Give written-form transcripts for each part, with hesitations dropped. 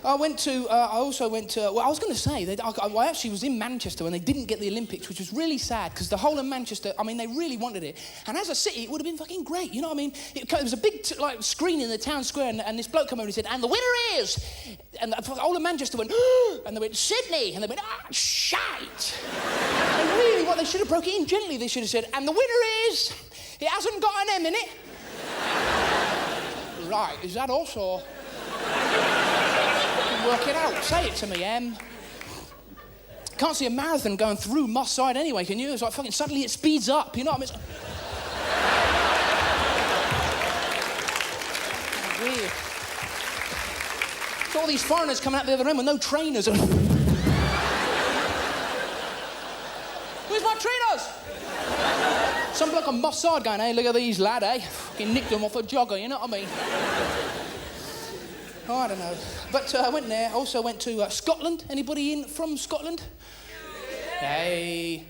I also went to, well, I was going to say, I actually was in Manchester when they didn't get the Olympics, which was really sad, because the whole of Manchester, I mean, they really wanted it. And as a city, it would have been fucking great, you know what I mean? It was a big screen in the town square, and this bloke came over and he said, and the winner is, and the whole of Manchester went, and they went, Sydney, and they went, shite. And really, what they should have broke it in gently, they should have said, and the winner is, it hasn't got an M in it. Right, is that also? Work it out. Say it to me, Em. Can't see a marathon going through Moss Side anyway, can you? It's like fucking suddenly it speeds up, you know what I mean? It's weird. It's all these foreigners coming out the other end with no trainers. Where's my trainers? Some bloke on Moss Side going, hey, look at these, lad, eh? Fucking nicked them off a jogger, you know what I mean? Oh, I don't know. But I went there. I also went to Scotland. Anybody in from Scotland? Hey.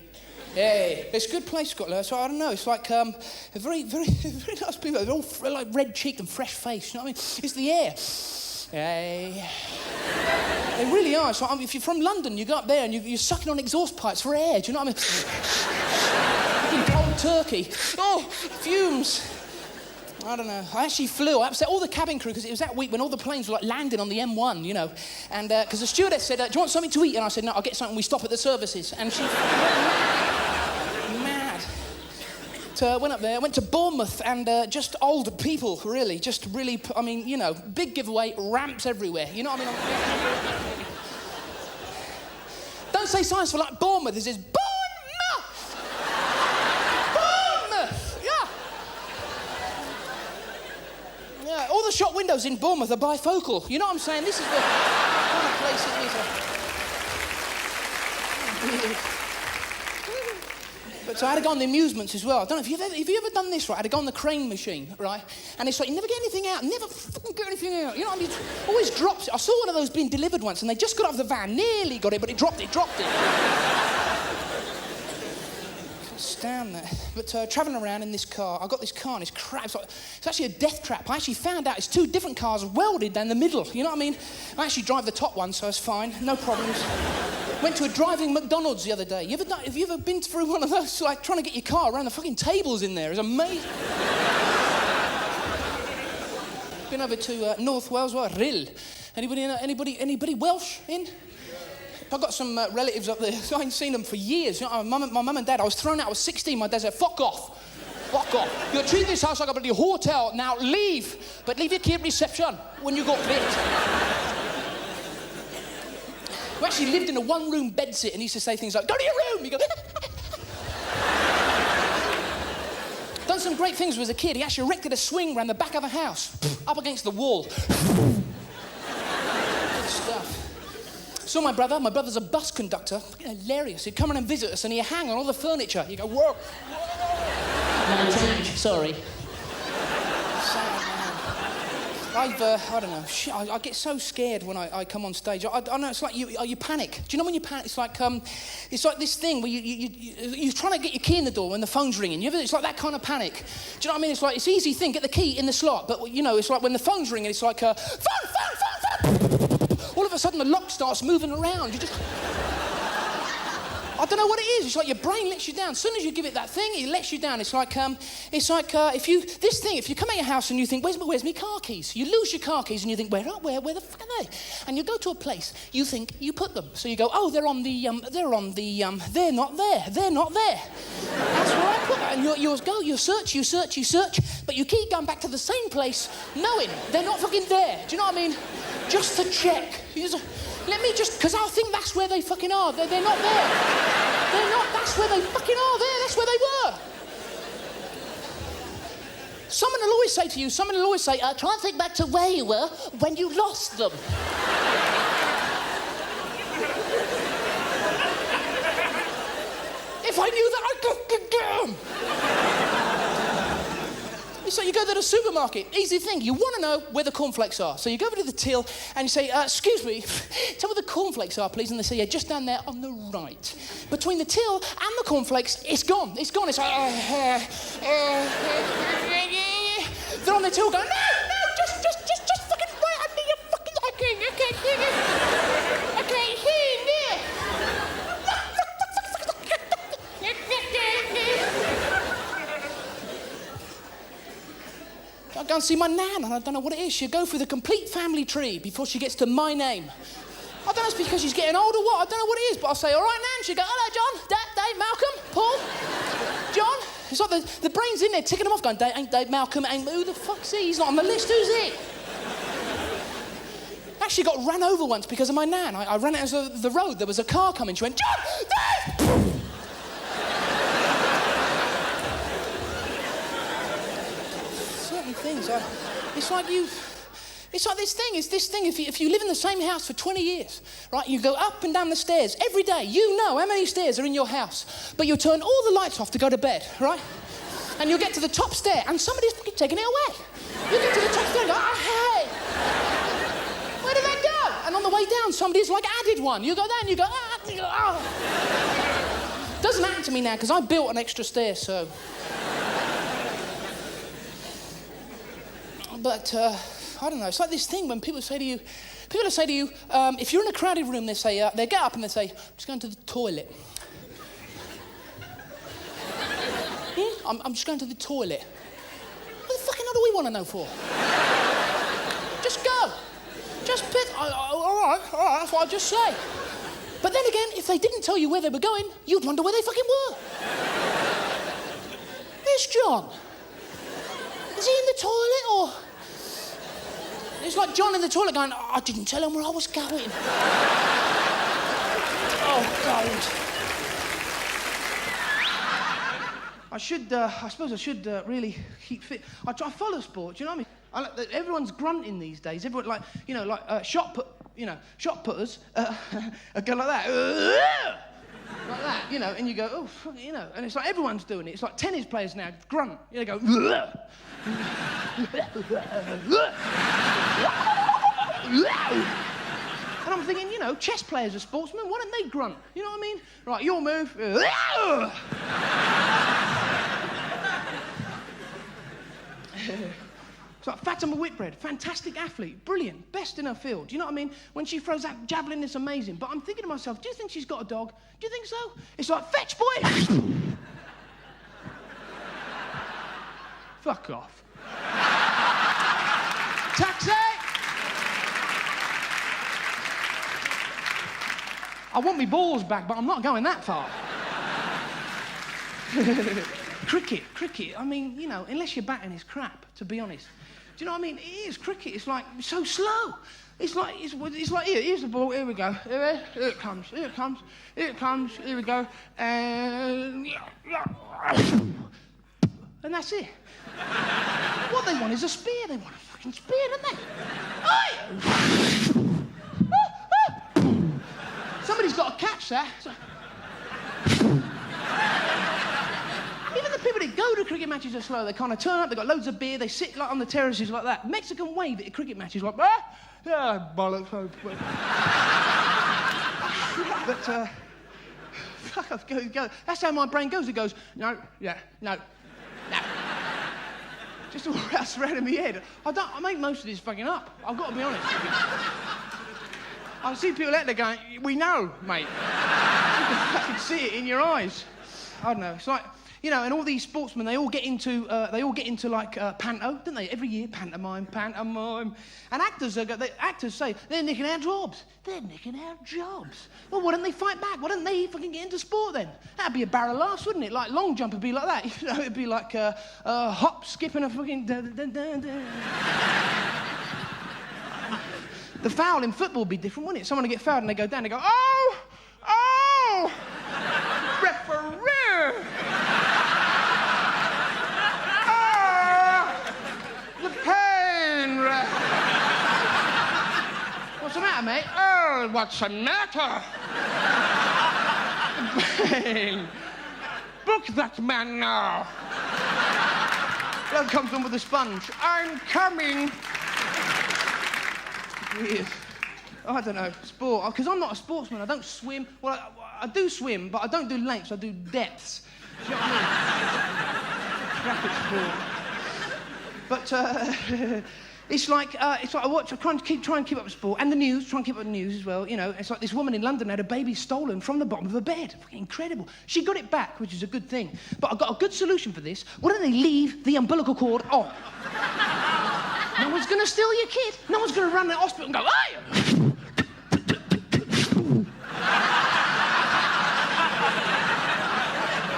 It's a good place, Scotland. So I don't know. It's like a very, very, very nice people. They're all like red-cheeked and fresh-faced. You know what I mean? It's the air. Hey. They really are. So if you're from London, you go up there and you're sucking on exhaust pipes for air. Do you know what I mean? Cold turkey. Oh, fumes. I don't know. I actually flew. I upset all the cabin crew because it was that week when all the planes were like landing on the M1, you know. And because the stewardess said, do you want something to eat? And I said, no, I'll get something. We stop at the services. And she mad. So I went up there. I went to Bournemouth and just old people, really. Just really, I mean, you know, big giveaway, ramps everywhere. You know what I mean? Don't say science for like Bournemouth. It says Bournemouth. Yeah, all the shop windows in Bournemouth are bifocal. You know what I'm saying? This is the kind of place it is. But so I had to go on the amusements as well. I don't know if you've ever done this, right? I had to go on the crane machine, right? And it's like you never get anything out, never fucking get anything out. You know what I mean? It always drops it. I saw one of those being delivered once, and they just got out of the van, nearly got it, but it dropped it. Stand there. But travelling around in this car, I got this car and it's crap. It's actually a death trap. I actually found out it's two different cars welded down the middle. You know what I mean? I actually drive the top one, so it's fine. No problems. Went to a driving McDonald's the other day. Have you ever been through one of those, like trying to get your car around the fucking tables in there? It's amazing. Been over to North Wales, Rhyl. Anybody Welsh in? I've got some relatives up there. I ain't seen them for years. You know, my mum and dad, I was thrown out. I was 16. My dad said, fuck off. Fuck off. You're treating this house like a bloody hotel. Now leave. But leave your key at reception when you got picked. We actually lived in a one-room bedsit and he used to say things like, go to your room. You go, done some great things as a kid. He actually erected a swing around the back of the house, up against the wall. Good stuff. Saw my brother. My brother's a bus conductor. Hilarious. He'd come in and visit us and he'd hang on all the furniture. You go, whoa. No change. Sorry. Sad man. I don't know. Shit, I get so scared when I come on stage. I know it's like you panic. Do you know when you panic? It's like this thing where you're trying to get your key in the door when the phone's ringing. It's like that kind of panic. Do you know what I mean? It's like it's easy thing. Get the key in the slot, but you know it's like when the phone's ringing. It's like phone. All of a sudden, the lock starts moving around. You just... I don't know what it is. It's like your brain lets you down. As soon as you give it that thing, it lets you down. It's like if you come out your house and you think, where's my car keys? You lose your car keys and you think, where the fuck are they? And you go to a place, you think you put them. So you go, oh, they're not there. That's where I put them. And you go, you search, but you keep going back to the same place, knowing they're not fucking there. Do you know what I mean? Just to check. Let me just, because I think that's where they fucking are. They're not there. They're not, that's where they fucking are there. That's where they were. Someone will always say, try and think back to where you were when you lost them. If I knew that, I'd go get them. So you go to the supermarket, easy thing, you want to know where the cornflakes are. So you go over to the till and you say, excuse me, tell me where the cornflakes are, please. And they say, yeah, just down there on the right. Between the till and the cornflakes, it's gone. It's like, they're on the till going, no, just fucking right under your fucking... see my nan, and I don't know what it is. She'll go through the complete family tree before she gets to my name. I don't know if it's because she's getting old or what. I don't know what it is, but I'll say, all right, Nan. She'll go, hello, John, Dave, Malcolm, Paul, John. It's like the brain's in there ticking them off going, ain't Dave, Malcolm, ain't... Who the fuck's he? He's not on the list. Who's he? Actually got run over once because of my nan. I ran out of the road. There was a car coming. She went, John, Dave! Certain things, it's like this thing, if you live in the same house for 20 years, right, you go up and down the stairs every day, you know how many stairs are in your house, but you turn all the lights off to go to bed, right? And you'll get to the top stair and somebody's fucking taking it away. You get to the top stair and go, oh, hey! Where did that go? And on the way down, somebody's like added one. You go there and you go, ah, you go, oh. Doesn't happen to me now because I built an extra stair, so... But, I don't know, it's like this thing when people say to you, if you're in a crowded room, they get up and they say, I'm just going to the toilet. I'm just going to the toilet. What the fucking hell do we want to know for? Just go. Just piss. All right, that's what I just say. But then again, if they didn't tell you where they were going, you'd wonder where they fucking were. Where's John? Is he in the toilet or... It's like John in the toilet going, oh, I didn't tell him where I was going. Oh, God. I suppose I should really keep fit. I follow sport, do you know what I mean? Everyone's grunting these days. Everyone, shot putters go like that. Like that, and you go, oh, and it's like everyone's doing it. It's like tennis players now, grunt. They go, and I'm thinking, chess players are sportsmen. Why don't they grunt? You know what I mean? Right, your move. It's like Fatima Whitbread, fantastic athlete, brilliant, best in her field. Do you know what I mean? When she throws that javelin, it's amazing. But I'm thinking to myself, do you think she's got a dog? Do you think so? It's like, fetch, boy! Fuck off. Taxi! I want me balls back, but I'm not going that far. Cricket. I mean, unless your batting is crap, to be honest. Do you know what I mean? It is cricket. It's like so slow. It's like here's the ball. Here we go. Here it comes. Here it comes. Here we go. And that's it. What they want is a spear. They want a fucking spear, don't they? Somebody's got to catch that. Even the people that go to cricket matches are slow. They kind of turn up, they've got loads of beer, they sit like on the terraces like that. Mexican wave at cricket matches like, yeah, bollocks. But, fuck off, go. That's how my brain goes. It goes, no. Just all around in my head. I make most of this fucking up. I've got to be honest. I see people out there going, we know, mate. I can see it in your eyes. I don't know, it's like... and all these sportsmen, they all get into like panto, don't they? Every year, pantomime. And actors say, they're nicking our jobs. Well, why don't they fight back? Why don't they fucking get into sport then? That'd be a barrel of laughs, wouldn't it? Like long jump would be like that. It'd be like hop, skip and a fucking... The foul in football would be different, wouldn't it? Someone would get fouled and they go down, they go, oh! Referee! The pain! What's the matter, mate? Oh, what's the matter? The pain. Book that man now. Bloke comes on with a sponge. I'm coming. Weird. I don't know, sport. Because I'm not a sportsman. I don't swim. Well, I do swim, but I don't do lengths. I do depths. Do you know what I mean? Rapid sport. But it's like I watch. I try and keep up with sport and the news. Try and keep up with the news as well. It's like this woman in London had a baby stolen from the bottom of her bed. Fucking incredible. She got it back, which is a good thing. But I've got a good solution for this. Why don't they leave the umbilical cord on? No one's going to steal your kid. No one's going to run to the hospital and go, hey!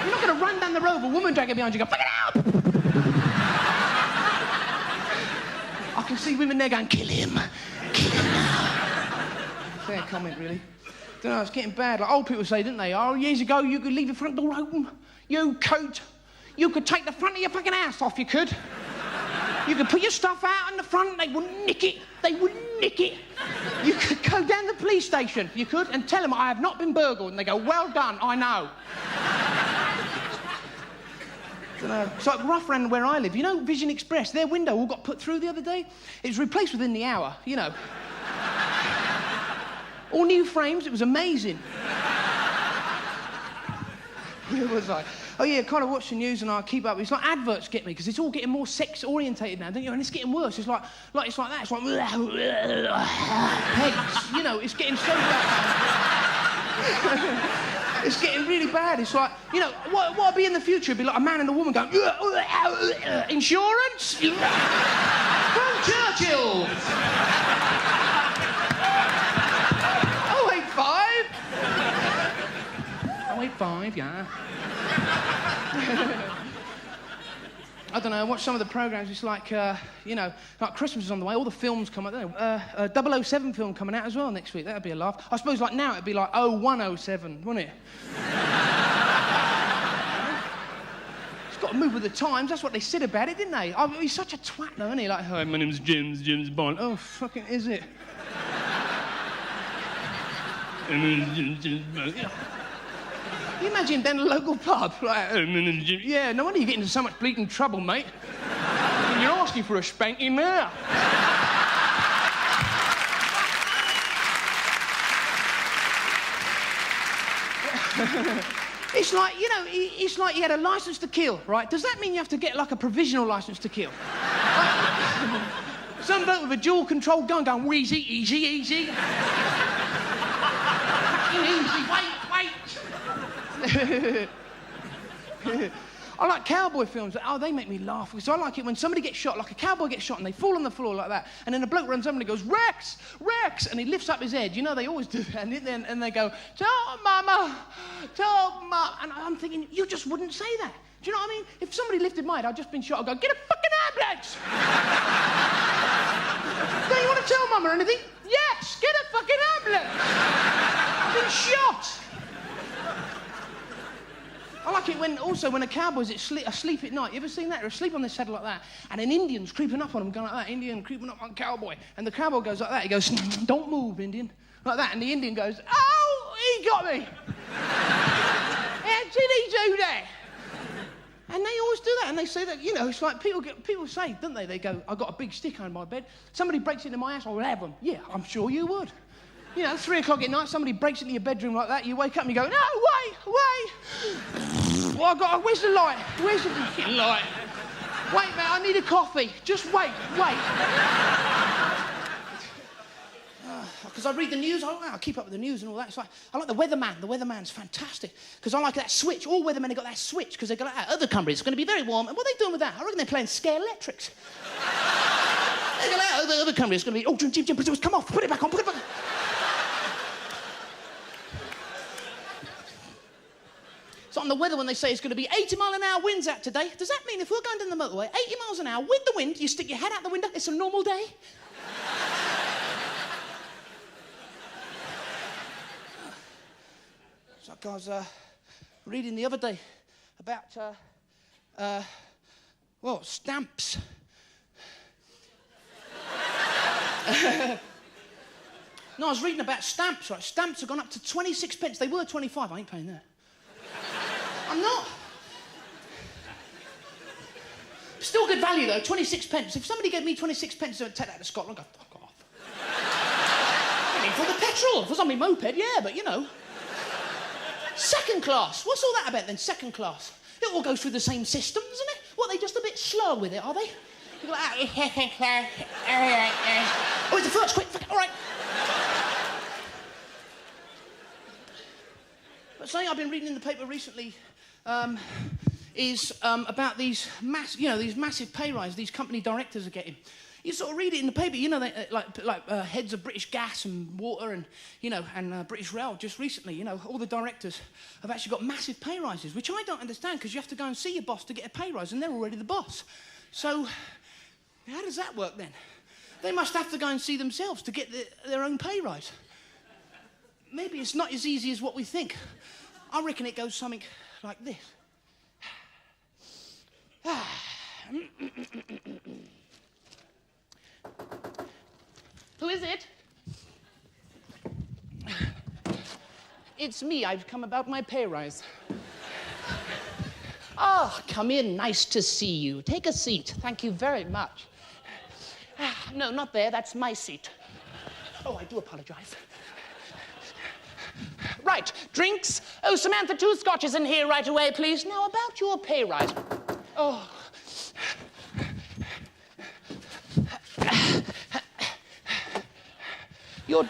You're not going to run down the road with a woman dragging behind you and go, fuck it out! I can see women there going, kill him. Kill him now. Fair comment, really. Don't know, it's getting bad. Like old people say, didn't they? Oh, years ago, you could leave your front door open. You could take the front of your fucking house off, you could. You could put your stuff out in the front, they wouldn't nick it. They wouldn't nick it. You could go down to the police station, you could, and tell them, I have not been burgled. And they go, well done, I know. It's like rough around where I live. You know Vision Express, their window all got put through the other day? It was replaced within the hour, you know. All new frames, it was amazing. Where was I? Oh yeah, kind of watch the news and I keep up. It's like adverts get me because it's all getting more sex-orientated now, don't you? And it's getting worse. It's like that. It's like pegs. You know, it's getting so bad. It's getting really bad. It's like, you know, what'll be in the future? It'd be like a man and a woman going, insurance? From Churchill. 085, yeah. I don't know, I watch some of the programmes, it's like, you know, like Christmas is on the way, all the films come out, a 007 film coming out as well next week, that'd be a laugh. I suppose like now it'd be like 0107, wouldn't it? It's got to move with the times, that's what they said about it, didn't they? Oh, he's such a twat though, isn't he? Like, hi, my name's James Bond. Oh, fucking is it? Can you imagine down a local pub? Like, yeah, no wonder you get into so much bleeding trouble, mate. And you're asking for a spanking now. It's like, you know, it's like you had a licence to kill, right? Does that mean you have to get, like, a provisional licence to kill? Like, some bloke with a dual-control gun going, wheezy, easy. Easy, wait. I like cowboy films. Oh, they make me laugh. Because I like it when somebody gets shot, like a cowboy gets shot and they fall on the floor like that. And then a bloke runs up and he goes, Rex! And he lifts up his head. You know, they always do that. And they go, tell mama. And I'm thinking, you just wouldn't say that. Do you know what I mean? If somebody lifted my head, I'd just been shot, I'd go, get a fucking ambulance! Don't you want to tell mama or anything? Yes, get a fucking ambulance! I've been shot! I like it when a cowboy's asleep at night. You ever seen that? They're asleep on their saddle like that, and an Indian's creeping up on them, going like that. Indian creeping up on cowboy, and the cowboy goes like that. He goes, "Don't move, Indian," like that, and the Indian goes, "Oh, he got me! How did he do that?" And they always do that, and they say that, you know, it's like people say, don't they? They go, "I got a big stick on my bed. Somebody breaks into my house, I'll have them." Yeah, I'm sure you would. You know, 3 o'clock at night, somebody breaks into your bedroom like that, you wake up and you go, no, wait. Well, where's the light? Where's the fucking light? Wait, mate, I need a coffee. Just wait. Because I read the news, I keep up with the news and all that. It's like, I like the weatherman. The weatherman's fantastic. Because I like that switch. All weathermen have got that switch because they go like that. Other countries, it's going to be very warm. And what are they doing with that? I reckon they're playing scare electrics. They go like that. Other countries, it's going to be, oh, Jim, come off. Put it back on. It's on the weather when they say it's going to be 80-mile-an-hour winds out today. Does that mean if we're going down the motorway, 80 miles an hour with the wind, you stick your head out the window, it's a normal day? It's like I was reading the other day about, stamps. No, I was reading about stamps, right? Stamps have gone up to 26 pence. They were 25. I ain't paying that. I'm not. Still good value, though, 26 pence. If somebody gave me 26 pence to take that to Scotland, I'd go, fuck off. I mean, for the petrol. If it was on my moped, yeah, but, you know. Second class. What's all that about, then, second class? It all goes through the same system, doesn't it? What, are they just a bit slow with it, are they? You go like, oh, it's the first, quick, all right. But something I've been reading in the paper recently is about these massive pay rises these company directors are getting. You sort of read it in the paper, you know, they, like heads of British Gas and Water and, you know, and British Rail just recently, you know, all the directors have actually got massive pay rises, which I don't understand because you have to go and see your boss to get a pay rise and they're already the boss. So how does that work then? They must have to go and see themselves to get their own pay rise. Maybe it's not as easy as what we think. I reckon it goes something like this. Who is it? It's me. I've come about my pay rise. Oh, come in. Nice to see you. Take a seat. Thank you very much. No, not there. That's my seat. Oh, I do apologize. Right, drinks. Oh, Samantha, 2 scotches in here right away, please. Now, about your pay rise. Oh. Your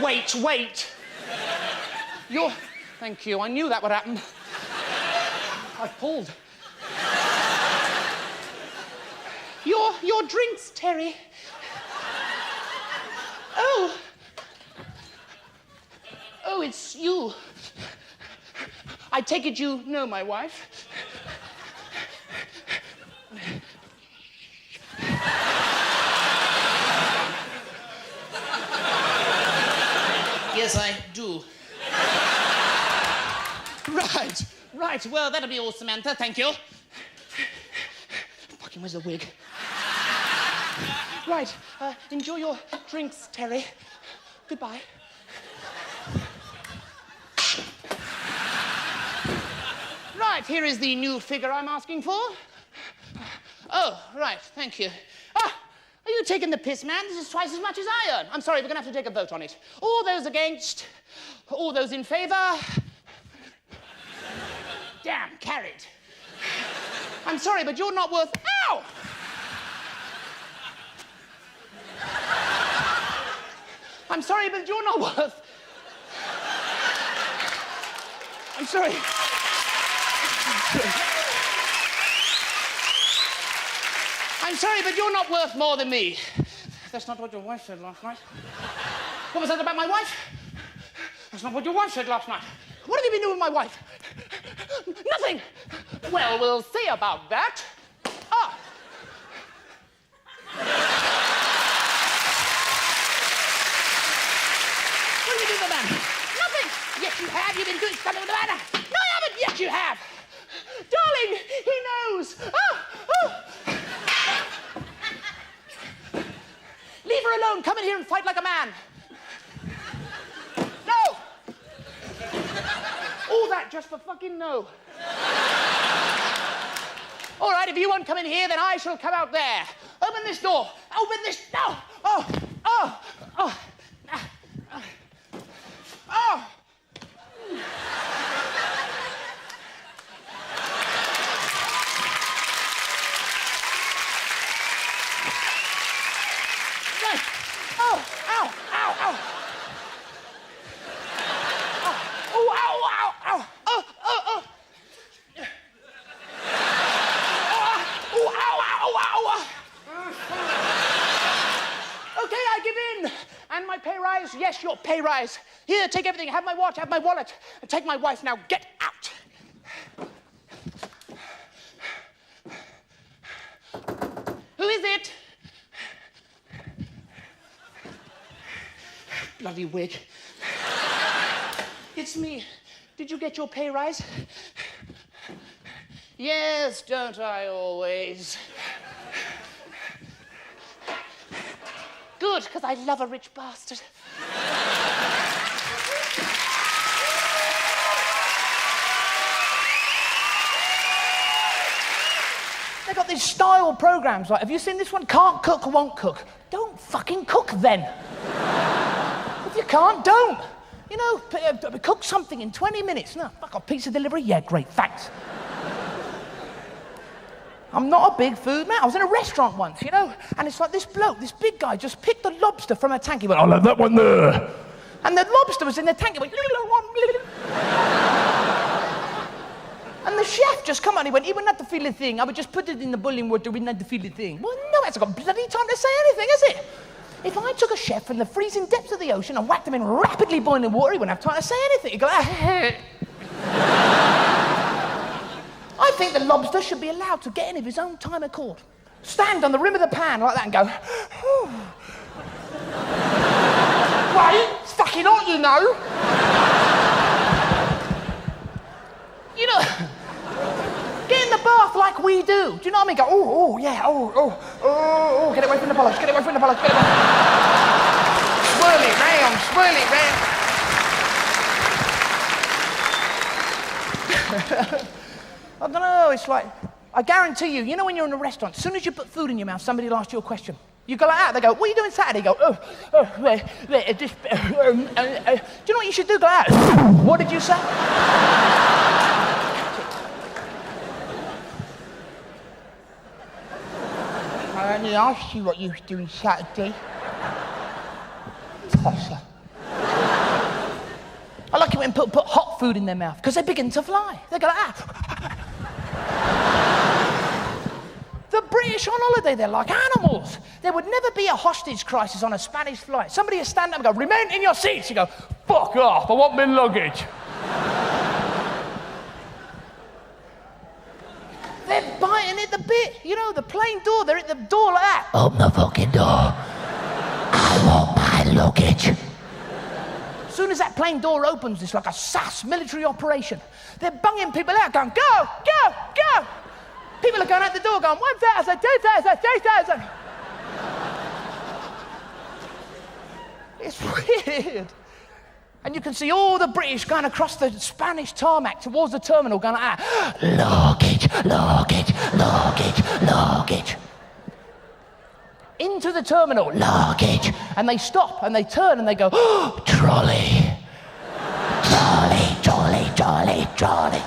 Wait. Thank you. I knew that would happen. I've pulled. Your drinks, Terry. Oh, it's you. I take it you know my wife. Yes, I do. Right. Well, that'll be all, Samantha. Thank you. Fucking, where's the wig? Right. Enjoy your drinks, Terry. Goodbye. Right, here is the new figure I'm asking for. Oh, right, thank you. Are you taking the piss, man? This is twice as much as I earn. I'm sorry, we're going to have to take a vote on it. All those against? All those in favour? Damn, carried. I'm sorry, but you're not worth... Ow! I'm sorry, but you're not worth... I'm sorry. I'm sorry, but you're not worth more than me. That's not what your wife said last night. What was that about my wife? That's not what your wife said last night. What have you been doing with my wife? Nothing. Well, we'll see about that. What have you been doing with the man? Nothing. Yes, you have. You've been doing something with the man. No, I haven't. Yes, you have. Darling, he knows. Leave her alone. Come in here and fight like a man. No. All that just for fucking no. All right, if you won't come in here, then I shall come out there. Open this door. Open this... No. Oh. Yes, your pay rise. Here, take everything. Have my watch, have my wallet. And take my wife now. Get out. Who is it? Bloody wig. It's me. Did you get your pay rise? Yes, don't I always? Good, because I love a rich bastard. They've got these style programs, like, have you seen this one? Can't cook, won't cook. Don't fucking cook then. If you can't, don't. You know, cook something in 20 minutes. No, fuck off, pizza delivery? Yeah, great, thanks. I'm not a big food man. I was in a restaurant once, you know, and it's like this bloke, this big guy, just picked the lobster from a tank. He went, I'll have that one there. And the lobster was in the tank. He went, And the chef just come on, he went, "You wouldn't have to feel a thing. I would just put it in the boiling water, we wouldn't have to feel a thing." Well, no, it hasn't got bloody time to say anything, has it? If I took a chef from the freezing depths of the ocean and whacked him in rapidly boiling water, he wouldn't have time to say anything. He'd go, I think the lobster should be allowed to get in of his own time accord. Stand on the rim of the pan like that and go, "Wait, it's fucking hot, you know." You know, get in the bath like we do. Do you know what I mean? Go, oh, yeah, oh, get away from the polish, get away from the polish, get away. Swirl it round, swirl it round. I don't know, it's like, I guarantee you, you know when you're in a restaurant, as soon as you put food in your mouth, somebody will ask you a question. You go like that, they go, "What are you doing Saturday?" You go, do you know what you should do? Go like that. "What did you say?" "I only asked you what you was doing Saturday." Tosser. I like it when people put hot food in their mouth, because they begin to fly. They go like that. The British on holiday, they're like animals. There would never be a hostage crisis on a Spanish flight. Somebody would stand up and go, "Remain in your seats." You go, "Fuck off, I want my luggage." They're biting at the bit. You know, the plane door, they're at the door like that. "Open the fucking door. I want my luggage." As soon as that plane door opens, it's like a SAS military operation. They're bunging people out, going, "Go, go, go." People are going out the door going, 1,000, 2,000, 3,000. It's weird. And you can see all the British going across the Spanish tarmac towards the terminal going like that. "Luggage, luggage, luggage, luggage." Into the terminal, "Luggage." And they stop and they turn and they go, "Trolley, trolley, trolley, trolley, trolley."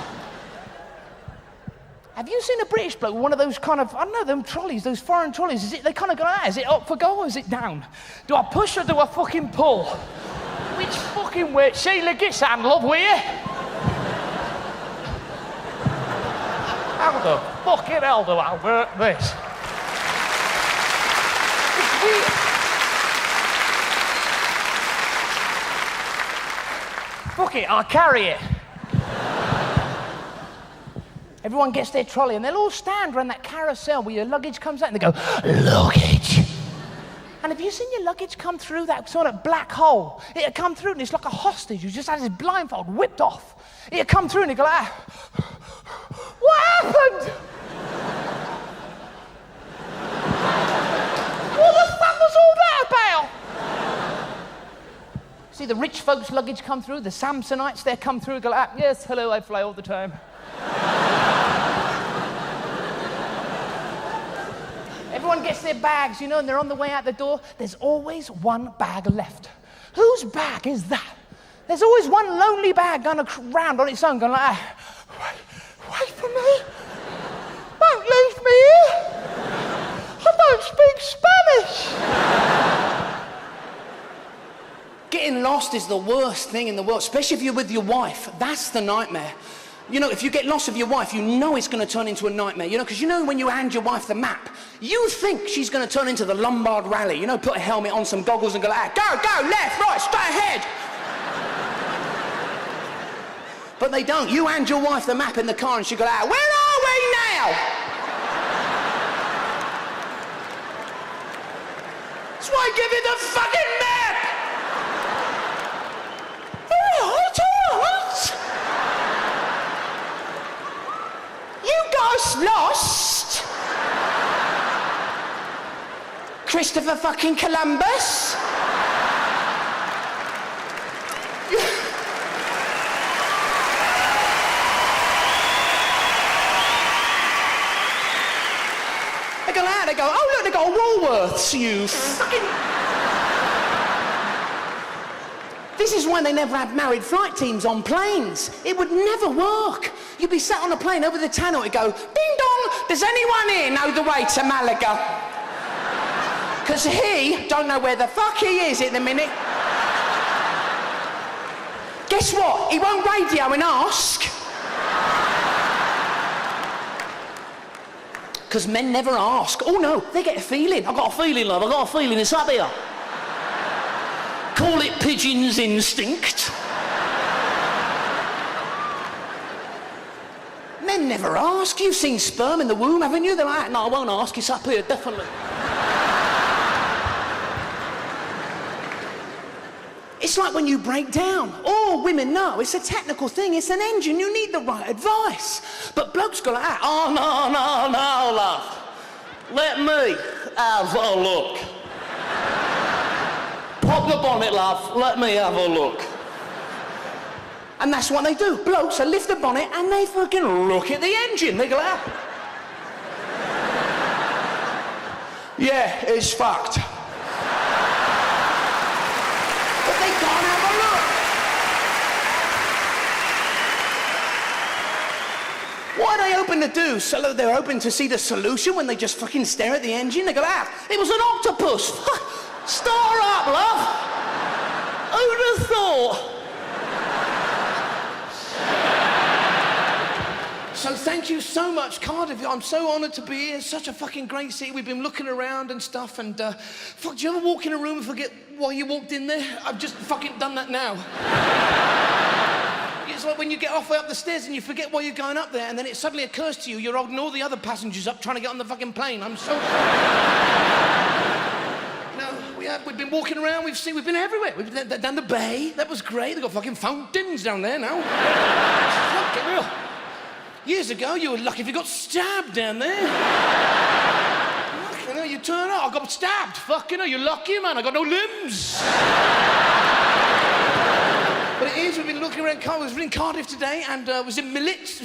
Have you seen a British bloke with one of those kind of, I don't know, them trolleys, those foreign trolleys? Is it, they kind of go like that? Is it up for go or is it down? Do I push or do I fucking pull? Which fucking way? Sheila Gissan, love, will you? How the fucking hell do I work this? It's weird. Fuck it, I'll carry it. Everyone gets their trolley and they'll all stand around that carousel where your luggage comes out and they go, "Luggage." And have you seen your luggage come through that sort of black hole? It'll come through and it's like a hostage who just had his blindfold whipped off. It'll come through and it'll go like, "What happened? What the fuck was all that about?" See the rich folks' luggage come through, the Samsonites, they come through and go like, "Yes, hello, I fly all the time." Everyone gets their bags, you know, and they're on the way out the door. There's always one bag left. Whose bag is that? There's always one lonely bag going around on its own, going like, wait for me. Don't leave me here. I don't speak Spanish. Getting lost is the worst thing in the world, especially if you're with your wife. That's the nightmare. You know, if you get lost with your wife, you know it's going to turn into a nightmare, you know, because you know when you hand your wife the map, you think she's going to turn into the Lombard Rally, you know, put a helmet on, some goggles and go like, go, left, right, straight ahead. But they don't. You hand your wife the map in the car and she go like, where are we now? That's why I give you the fucking map. You guys lost? Christopher fucking Columbus? They go out, they go, oh look, they got a Woolworths, you fucking... This is why they never had married flight teams on planes. It would never work. You'd be sat on a plane over the channel, it'd go, ding dong, does anyone here know the way to Malaga? Because he don't know where the fuck he is at the minute. Guess what? He won't radio and ask. Because men never ask. Oh, no, they get a feeling. I've got a feeling, love, I've got a feeling. It's up here. Call it pigeon's instinct. Men never ask. You've seen sperm in the womb, haven't you? They're like, no, I won't ask. It's up here, definitely. It's like when you break down. All women know it's a technical thing. It's an engine. You need the right advice. But blokes go like that. Oh, no, love. Let me have a look. Pop the bonnet, love. Let me have a look. And that's what they do. Blokes, they lift the bonnet and they fucking look at the engine. They go like that. Yeah, it's fucked. But they can't have a look. What are they hoping to do? So they're hoping to see the solution when they just fucking stare at the engine? They go like that. It was an octopus. Star up, love. Who'd have thought? So thank you so much, Cardiff. I'm so honoured to be here. It's such a fucking great city. We've been looking around and stuff, and fuck, do you ever walk in a room and forget why you walked in there? I've just fucking done that now. It's like when you get halfway up the stairs and you forget why you're going up there, and then it suddenly occurs to you you're holding all the other passengers up trying to get on the fucking plane. I'm so... We've been walking around, we've been everywhere. We've been down the bay, that was great. They've got fucking fountains down there now. Fucking real. Years ago, you were lucky if you got stabbed down there. Fucking hell, you turn up, I got stabbed. Fucking hell, you're lucky, man, I got no limbs. But it is, we've been looking around, I was in Cardiff today and was in Millets.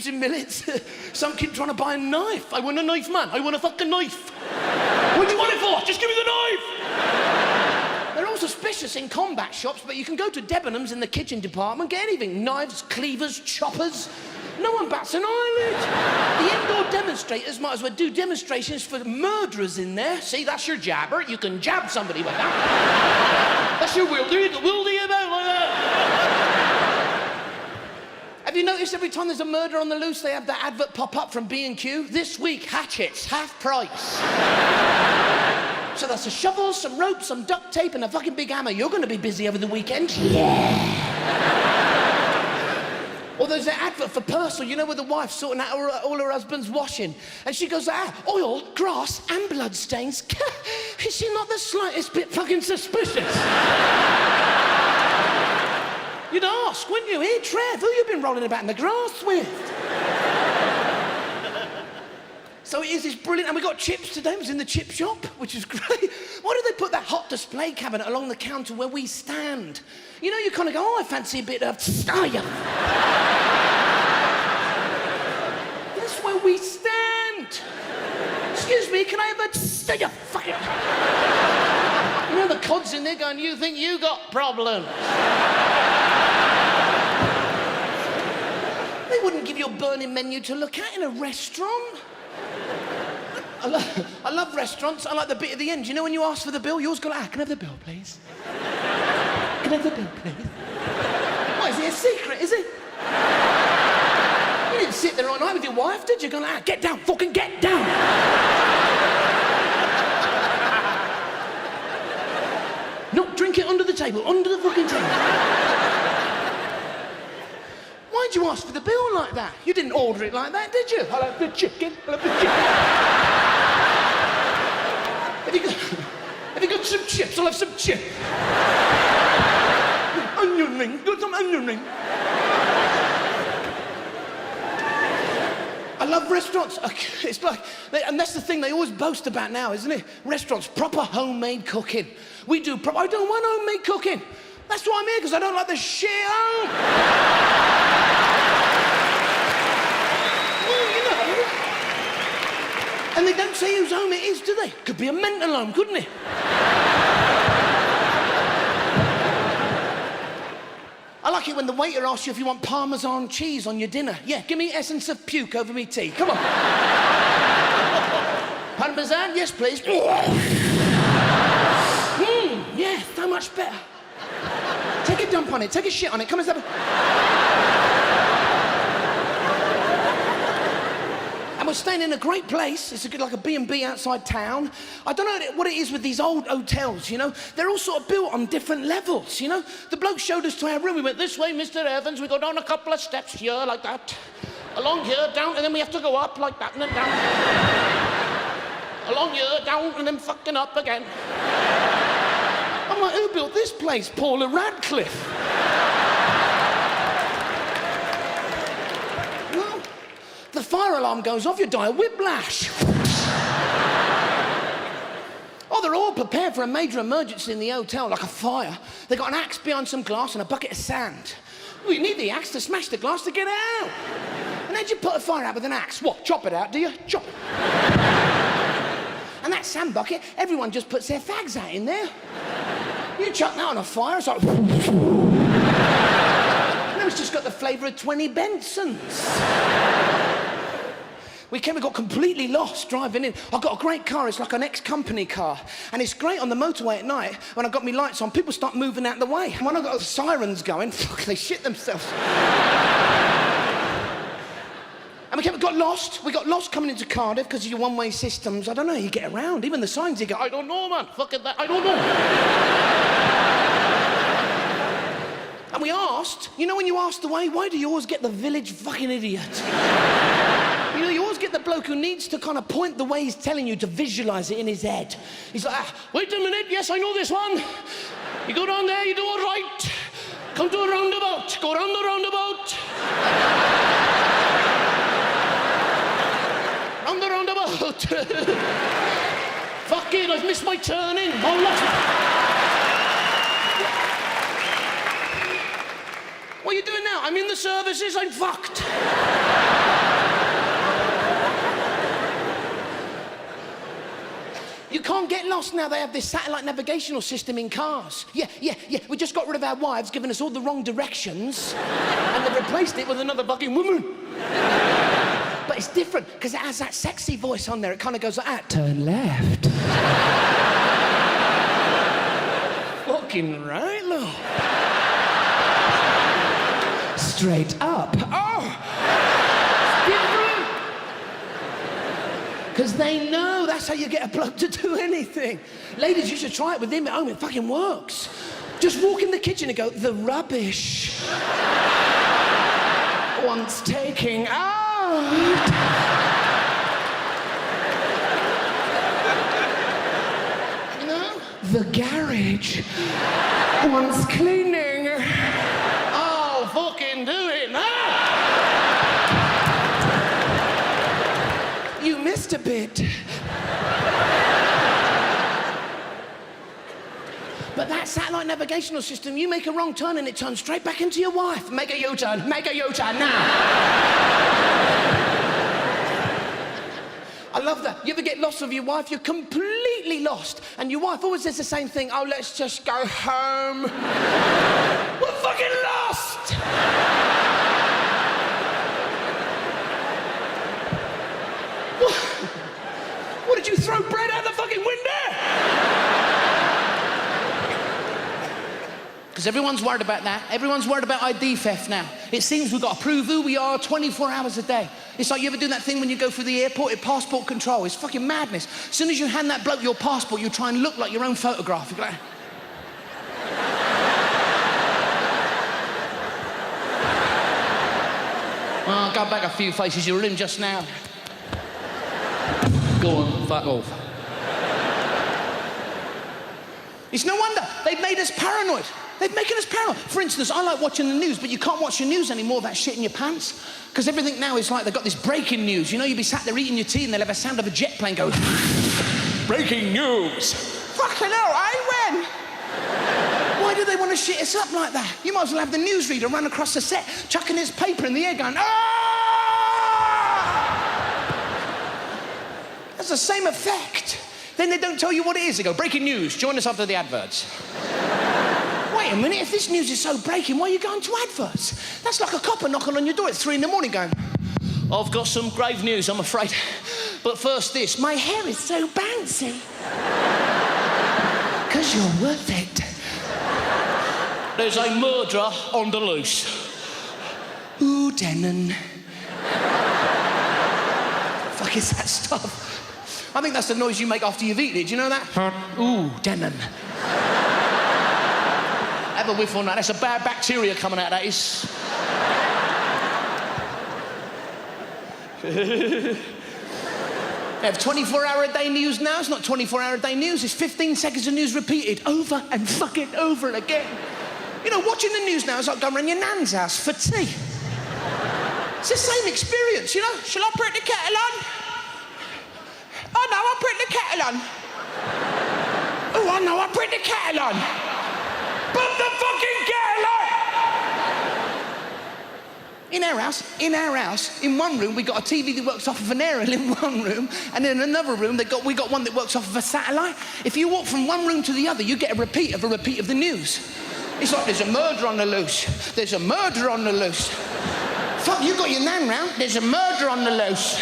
Some kid trying to buy a knife. I want a knife, man, I want a fucking knife. What do you want it for? Just give me the knife. They're all suspicious in combat shops, but you can go to Debenhams in the kitchen department, get anything. Knives, cleavers, choppers. No one bats an eyelid. The indoor demonstrators might as well do demonstrations for murderers in there. See, that's your jabber. You can jab somebody with that. That's your wielder. You can wield it about like that. Have you noticed every time there's a murder on the loose, they have that advert pop up from B&Q? This week, hatchets, half price. So that's a shovel, some rope, some duct tape, and a fucking big hammer. You're going to be busy over the weekend. Yeah. Or there's an advert for Purcell, you know, where the wife's sorting out all her husband's washing. And she goes, oil, grass, and blood stains. Is she not the slightest bit fucking suspicious? You'd ask, wouldn't you? Hey, Trev, who you been rolling about in the grass with? So it is, it's brilliant. And we got chips today. I was in the chip shop, which is great. Why do they put that hot display cabinet along the counter where we stand? You know, you kind of go, oh, I fancy a bit of... Oh, yeah. That's where we stand. Excuse me, can I have a... Oh, you fucking... You know, the cod's in there going, you think you got problems. They wouldn't give you a burning menu to look at in a restaurant. I love restaurants. I like the bit at the end. You know when you ask for the bill, you always go, can I have the bill, please? Can I have the bill, please? What, is it a secret, is it? You didn't sit there all night with your wife, did you? Go, get down, fucking get down. No, drink it under the table, under the fucking table. Why'd you ask for the bill like that? You didn't order it like that, did you? I'll have the chicken, I'll have the chicken. Have you got some chips? I'll have some chips. Onion ring, got some onion ring. I love restaurants. It's like, and that's the thing they always boast about now, isn't it? Restaurants, proper homemade cooking. We do proper, I don't want homemade cooking. That's why I'm here, because I don't like the shit home. Well, you know. And they don't say whose home it is, do they? Could be a mental home, couldn't it? I like it when the waiter asks you if you want Parmesan cheese on your dinner. Yeah, give me essence of puke over me tea. Come on. Parmesan? Yes, please. Yeah, so much better. Take a dump on it, take a shit on it, come and have a... And And we're staying in a great place. It's like a B&B outside town. I don't know what it is with these old hotels, you know? They're all sort of built on different levels, you know? The bloke showed us to our room. We went, this way, Mr. Evans. We go down a couple of steps here, like that. Along here, down, and then we have to go up like that, and then down. Along here, down, and then fucking up again. I'm like, who built this place? Paula Radcliffe. Well, the fire alarm goes off, you die of whiplash. Oh, they're all prepared for a major emergency in the hotel, like a fire. They got an axe behind some glass and a bucket of sand. Well, you need the axe to smash the glass to get it out. And how'd you put a fire out with an axe? What, chop it out, do you? Chop it. And that sand bucket, everyone just puts their fags out in there. You chuck that on a fire, it's like... No, it's just got the flavour of 20 Bensons. We got completely lost driving in. I've got a great car, it's like an ex-company car. And it's great on the motorway at night. When I've got my lights on, people start moving out of the way. And when I've got the sirens going, fuck, they shit themselves. And we got lost. We got lost coming into Cardiff because of your one-way systems. I don't know how you get around. Even the signs, you go, I don't know, man. Fuck it, that. I don't know. And we asked, you know when you ask the way, why do you always get the village fucking idiot? You know, you always get the bloke who needs to kind of point the way he's telling you to visualise it in his head. He's like, wait a minute, yes, I know this one. You go down there, you do all right. Come to a roundabout. Go round the roundabout. On the roundabout. Fuck it, I've missed my turning. Oh, look. What are you doing now? I'm in the services, I'm fucked. You can't get lost now. They have this satellite navigational system in cars. Yeah. We just got rid of our wives, giving us all the wrong directions, and they've replaced it with another fucking woman. But it's different, because it has that sexy voice on there. It kind of goes like that. Turn left. Fucking right, look. Straight up. Oh! It's different. Because they know that's how you get a bloke to do anything. Ladies, you should try it with him at home. It fucking works. Just walk in the kitchen and go, the rubbish wants taking out. You know? The garage wants cleaning. Oh, fucking do it now! You missed a bit. But that satellite navigational system, you make a wrong turn and it turns straight back into your wife. Make a U-turn, make a U-turn now. I love that. You ever get lost with your wife? You're completely lost. And your wife always says the same thing. Oh, let's just go home. We're fucking lost. What did you throw bread out the fucking window? Because everyone's worried about that. Everyone's worried about ID theft now. It seems we've got to prove who we are 24 hours a day. It's like you ever do that thing when you go through the airport at passport control. It's fucking madness. As soon as you hand that bloke your passport, you try and look like your own photograph. You're like... Well, go back a few faces. You were in just now. Go on, fuck off. It's no wonder. They've made us paranoid. They've making us paranoid. For instance, I like watching the news, but you can't watch the news anymore without shitting your pants. Because everything now is like they've got this breaking news. You know, you'll be sat there eating your tea and they'll have a sound of a jet plane go... Breaking news. Fucking hell, when? Why do they want to shit us up like that? You might as well have the newsreader run across the set, chucking his paper in the air going, ah! That's the same effect. Then they don't tell you what it is. They go, breaking news, join us after the adverts. Wait a minute, if this news is so breaking, why are you going to adverts? That's like a copper knocking on your door at 3 a.m. going, I've got some grave news, I'm afraid. But first this, my hair is so bouncy. 'Cause you're worth it. There's a murderer on the loose. Ooh, Denon. fuck is that stuff? I think that's the noise you make after you've eaten it. Do you know that? Ooh, denim. Have a whiff on that. That's a bad bacteria coming out, that is. They have 24-hour-a-day news now. It's not 24-hour-a-day news. It's 15 seconds of news repeated over and fucking over and again. You know, watching the news now is like going around your nan's house for tea. It's the same experience, you know. Shall I put the kettle on? Oh, no, I'll put the kettle on. Oh, I know, I'll put the kettle on. Put the fucking kettle on! In our house, in one room, we got a TV that works off of an aerial in one room, and in another room, we got one that works off of a satellite. If you walk from one room to the other, you get a repeat of the news. It's like there's a murder on the loose. There's a murder on the loose. Fuck, you got your nan round. There's a murder on the loose.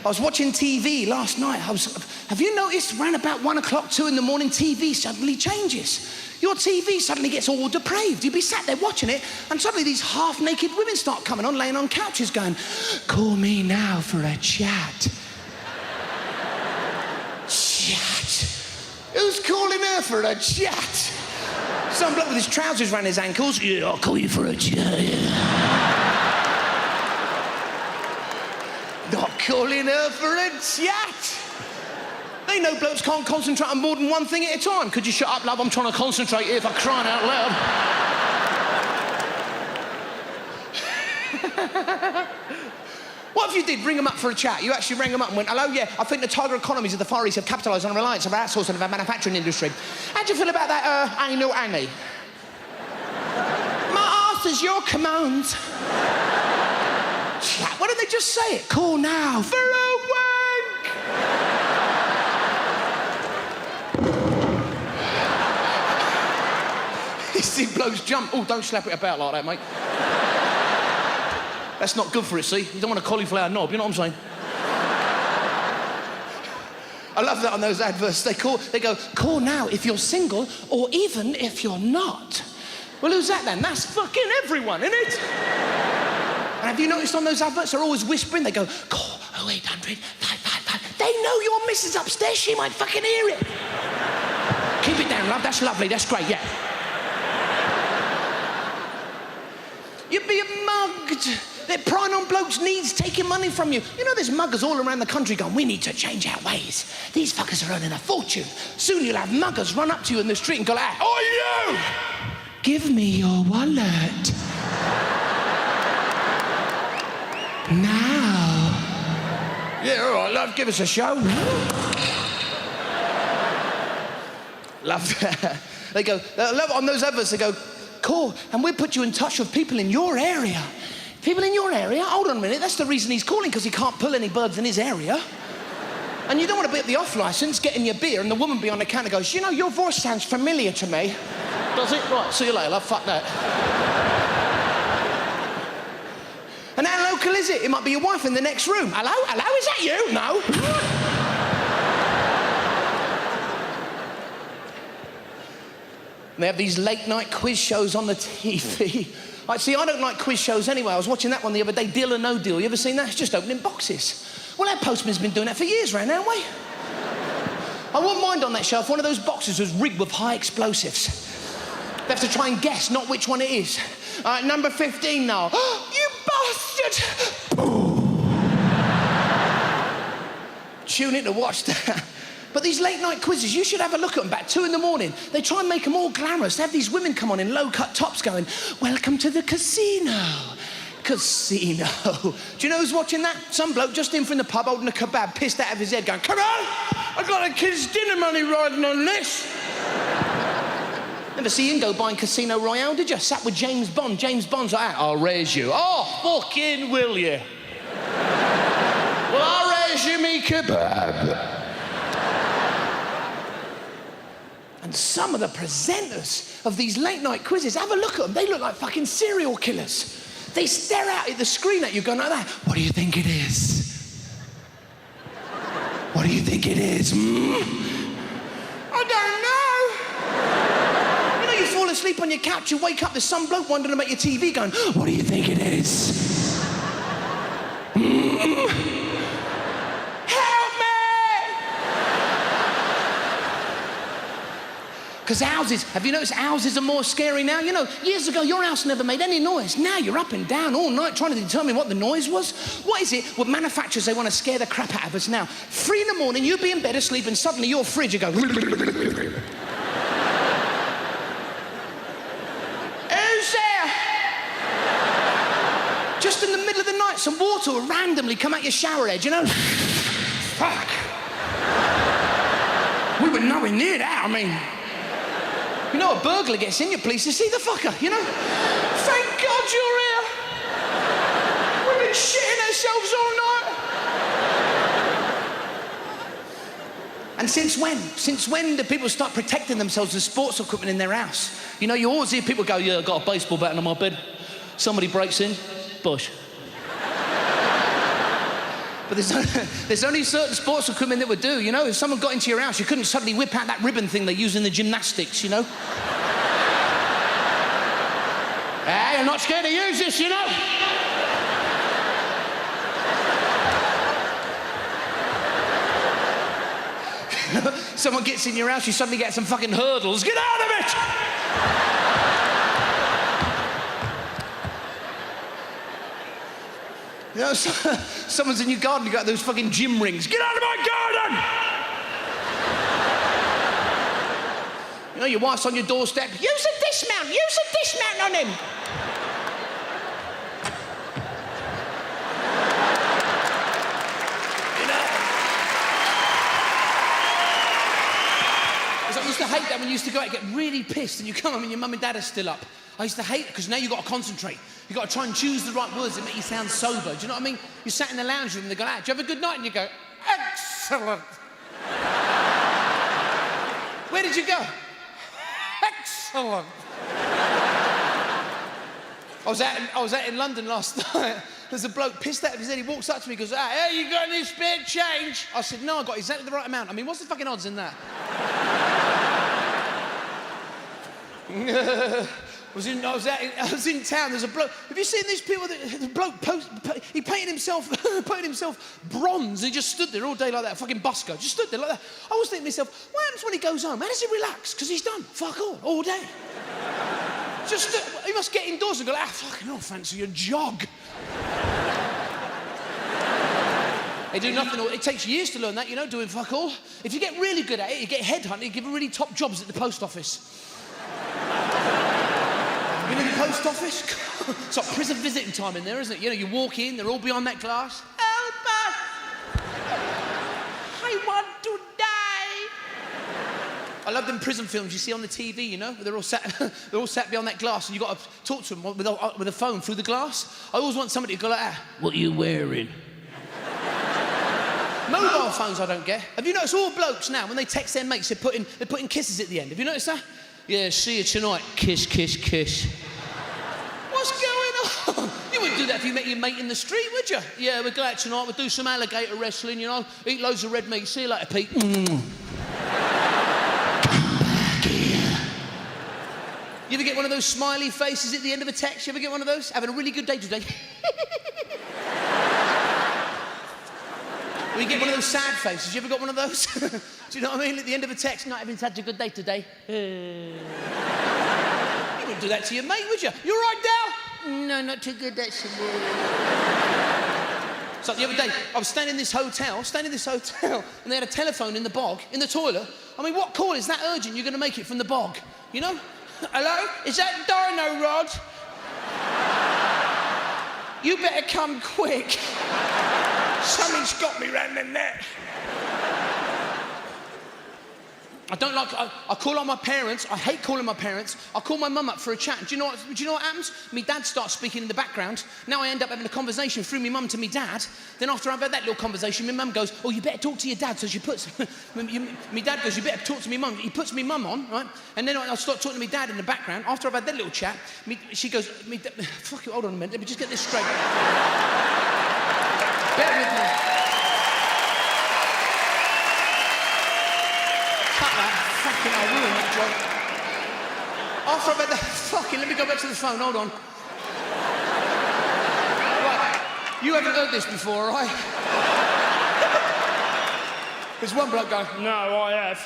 I was watching TV last night. Have you noticed around about 1 o'clock, 2 in the morning, TV suddenly changes? Your TV suddenly gets all depraved. You'd be sat there watching it, and suddenly these half-naked women start coming on, laying on couches going, call me now for a chat. Chat? Who's calling her for a chat? Some bloke with his trousers around his ankles. Yeah, I'll call you for a chat, yeah. Not calling her for a chat. They know blokes can't concentrate on more than one thing at a time. Could you shut up, love? I'm trying to concentrate here for crying out loud. What if you did ring them up for a chat? You actually rang them up and went, hello, yeah, I think the tiger economies of the Far East have capitalised on a reliance of outsourcing of our manufacturing industry. How do you feel about that, anal Annie? My arse is your command. Chat. Why don't they just say it? Call now for a wank. You see blokes jump. Oh, don't slap it about like that, mate. That's not good for it, see? You don't want a cauliflower knob, you know what I'm saying? I love that on those adverts. They go, call now if you're single or even if you're not. Well, who's that then? That's fucking everyone, isn't it? And have you noticed on those adverts, they're always whispering. They go, call 0800 555. They know your missus upstairs. She might fucking hear it. Keep it down, love. That's lovely. That's great, yeah. You'd be mugged. They're prying on blokes' needs, taking money from you. You know, there's muggers all around the country going, we need to change our ways. These fuckers are earning a fortune. Soon you'll have muggers run up to you in the street and go, ah, oh, you! Give me your wallet. Now. Yeah, all right, love, give us a show. Love that. They go, on those adverts, they go, call, and we'll put you in touch with people in your area. People in your area? Hold on a minute, that's the reason he's calling, because he can't pull any birds in his area. And you don't want to be at the off licence, getting your beer, and the woman behind the counter goes, you know, your voice sounds familiar to me. Does it? Right, see you later, love, fuck that. And how local is it? It might be your wife in the next room. Hello? Hello? Is that you? No. And they have these late-night quiz shows on the TV. See, I don't like quiz shows anyway. I was watching that one the other day, Deal or No Deal. You ever seen that? It's just opening boxes. Well, our postman's been doing that for years round, haven't we? I wouldn't mind on that show if one of those boxes was rigged with high explosives. They have to try and guess, not which one it is. All right, number 15 now. You bastard! Tune in to watch that. But these late-night quizzes, you should have a look at them about 2 in the morning. They try and make them all glamorous. They have these women come on in low-cut tops going, welcome to the casino. Casino. Do you know who's watching that? Some bloke just in from the pub holding a kebab, pissed out of his head, going, come on! I got a kid's dinner money riding on this. Never see him go buying Casino Royale, did you? Sat with James Bond. James Bond's like, I'll raise you. Oh, fucking will you? Well, I'll raise you me kebab. And some of the presenters of these late-night quizzes, have a look at them. They look like fucking serial killers. They stare out at the screen at you going like that. What do you think it is? What do you think it is? I don't know. You know, you fall asleep on your couch, you wake up, there's some bloke wondering about your TV going, what do you think it is? Help me! Because houses, have you noticed houses are more scary now? You know, years ago, your house never made any noise. Now you're up and down all night trying to determine what the noise was. What is it with manufacturers? They want to scare the crap out of us now. 3 in the morning, you'd be in bed asleep, and suddenly your fridge, you go... Who's there? Just in the middle of the night, some water will randomly come out your shower head, you know? Fuck. We were nowhere near that, I mean... You know, a burglar gets in your place to see the fucker, you know? Thank God you're here. We've been shitting ourselves all night. And since when? Since when do people start protecting themselves with sports equipment in their house? You know, you always hear people go, yeah, I've got a baseball bat under my bed. Somebody breaks in, bush. But there's only certain sports equipment that would do, you know? If someone got into your house, you couldn't suddenly whip out that ribbon thing they use in the gymnastics, you know? Hey, I'm not scared to use this, you know? Someone gets in your house, you suddenly get some fucking hurdles. Get out of it! You know, someone's in your garden, you got those fucking gym rings. Get out of my garden! You know, your wife's on your doorstep. Use a dismount! Use a dismount on him! You know? I used to hate that when you used to go out and get really pissed and you come home and your mum and dad are still up. I used to hate it because now you've got to concentrate. You've got to try and choose the right words that make you sound sober. Do you know what I mean? You sat in the lounge room and they go, do you have a good night? And you go, excellent. Where did you go? Excellent. I was out in London last night. There's a bloke pissed out of his head. He walks up to me and goes, hey, you got any spare change? I said, no, I got exactly the right amount. I mean, what's the fucking odds in that? I was in town. There's a bloke. Have you seen these people? The bloke he painted himself bronze. He just stood there all day like that. Fucking busker. Just stood there like that. I was thinking to myself, what happens when he goes home? How does he relax? Because he's done fuck all day. He must get indoors and go, fucking hell, fancy a jog. They do nothing. It takes years to learn that, you know, doing fuck all. If you get really good at it, you get headhunted. You give really top jobs at the post office. You know the post office? It's like prison visiting time in there, isn't it? You know, you walk in, they're all behind that glass. Help us! I want to die! I love them prison films you see on the TV, you know? They're all sat behind that glass and you've got to talk to them with a phone through the glass. I always want somebody to go like that. What are you wearing? Mobile phones I don't get. Have you noticed all blokes now, when they text their mates, they're putting kisses at the end? Have you noticed that? Yeah, see you tonight. Kiss, kiss, kiss. What's going on? You wouldn't do that if you met your mate in the street, would you? Yeah, we'll go out tonight, we'll do some alligator wrestling, you know, eat loads of red meat. See you later, Pete. Come back here. You ever get one of those smiley faces at the end of a text? You ever get one of those? Having a really good day today. Or you get one of those sad faces. You ever got one of those? Do you know what I mean? At the end of a text, not having such a good day today. You wouldn't do that to your mate, would you? You all right, Dal? No, not too good, actually. So the other day, I was staying in this hotel, and they had a telephone in the bog, in the toilet. I mean, what call is that urgent you're going to make it from the bog? You know? Hello? Is that Dino Rod? You better come quick. Something's got me round the neck. I don't like. I call on my parents. I hate calling my parents. I call my mum up for a chat. And do you know what happens? Me dad starts speaking in the background. Now I end up having a conversation through me mum to me dad. Then after I've had that little conversation, my mum goes, "Oh, you better talk to your dad." So she puts. Me dad goes, "You better talk to me mum." He puts me mum on, right? And then I start talking to me dad in the background. After I've had that little chat, she goes, "Fuck it, hold on a minute. Let me just get this straight." Bear with me. Cut that. Fucking, I'll ruin that joke. After I've had that... Fucking, let me go back to the phone, hold on. Right, you haven't heard this before, all right? There's one bloke going, no, I have.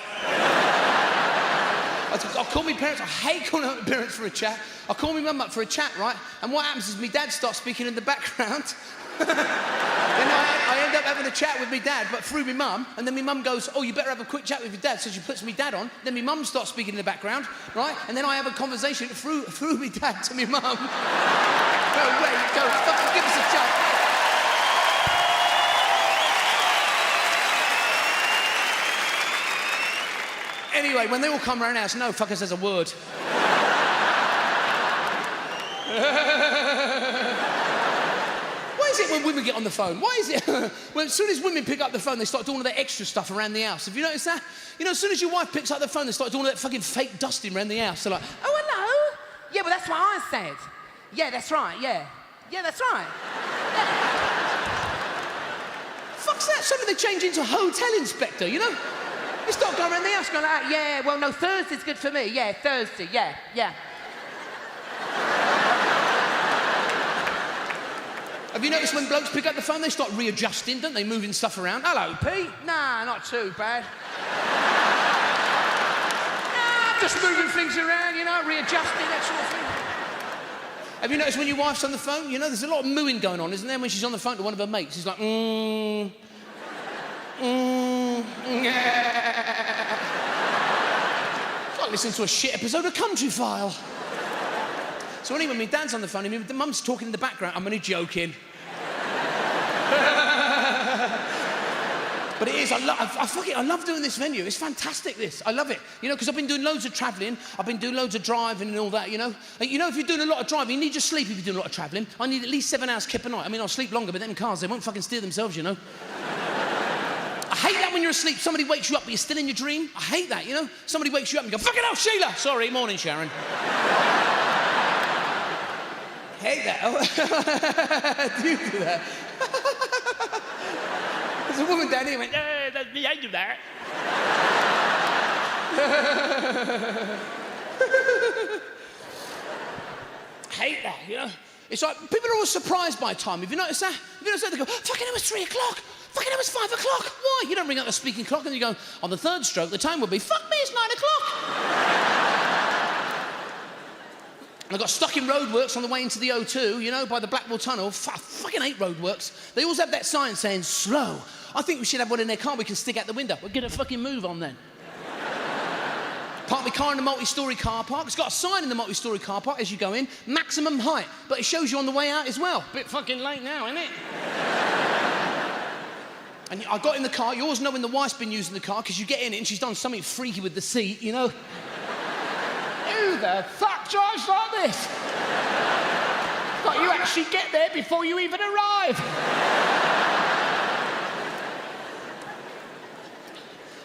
I'll call my parents, I hate calling out my parents for a chat. I'll call my mum up for a chat, right? And what happens is my dad starts speaking in the background. Then I end up having a chat with my dad, but through my mum, and then my mum goes, oh, you better have a quick chat with your dad, so she puts my dad on. Then my mum starts speaking in the background, right? And then I have a conversation through my dad to my mum. Go away, go, fucking give us a chat. Anyway, when they all come around the house, no fucker says a word. Why is it when women get on the phone? Why is it when as soon as women pick up the phone, they start doing all that extra stuff around the house? Have you noticed that? You know, as soon as your wife picks up the phone, they start doing all that fucking fake dusting around the house. They're like, oh, hello. Yeah, well, that's what I said. Yeah, that's right, yeah. Yeah, that's right. Yeah. Fuck's that? Suddenly they change into hotel inspector, you know? They start going around the house going like, yeah, well, no, Thursday's good for me. Yeah, Thursday, yeah. Have you noticed when blokes pick up the phone, they start readjusting, don't they? Moving stuff around. Hello, Pete. Nah, not too bad. Nah, just moving things around, you know, readjusting, that sort of thing. Have you noticed when your wife's on the phone, you know, there's a lot of mooing going on, isn't there? When she's on the phone to one of her mates, she's like, It's like listening to a shit episode of Country File. So anyway, my dad's on the phone, and my mum's talking in the background. I'm only joking. But it is, I love doing this venue. It's fantastic, this. I love it. You know, because I've been doing loads of travelling. I've been doing loads of driving and all that, you know. And, you know, if you're doing a lot of driving, you need your sleep if you're doing a lot of travelling. I need at least 7 hours kip a night. I mean, I'll sleep longer, but them cars, they won't fucking steer themselves, you know. I hate that when you're asleep, somebody wakes you up, but you're still in your dream. I hate that, you know. Somebody wakes you up and you go, fucking hell, Sheila! Sorry, morning, Sharon. Hate that. Do you do that? There's a woman down here who went, that's me, I do that. Hate that, you know. It's like, people are always surprised by time. Have you noticed that? Have you noticed that? They go, fucking it was 3 o'clock. Fucking it was 5 o'clock. Why? You don't ring up the speaking clock and you go, on the third stroke, the time will be, fuck me, it's 9 o'clock. And I got stuck in roadworks on the way into the O2, you know, by the Blackwall Tunnel. I fucking hate roadworks. They always have that sign saying, slow. I think we should have one in their car we can stick out the window. We'll get a fucking move on then. Park my car in the multi-storey car park. It's got a sign in the multi-storey car park as you go in, maximum height. But it shows you on the way out as well. Bit fucking late now, isn't it? And I got in the car. You always know when the wife's been using the car because you get in it and she's done something freaky with the seat, you know. Who the fuck drives like this? Like you actually get there before you even arrive.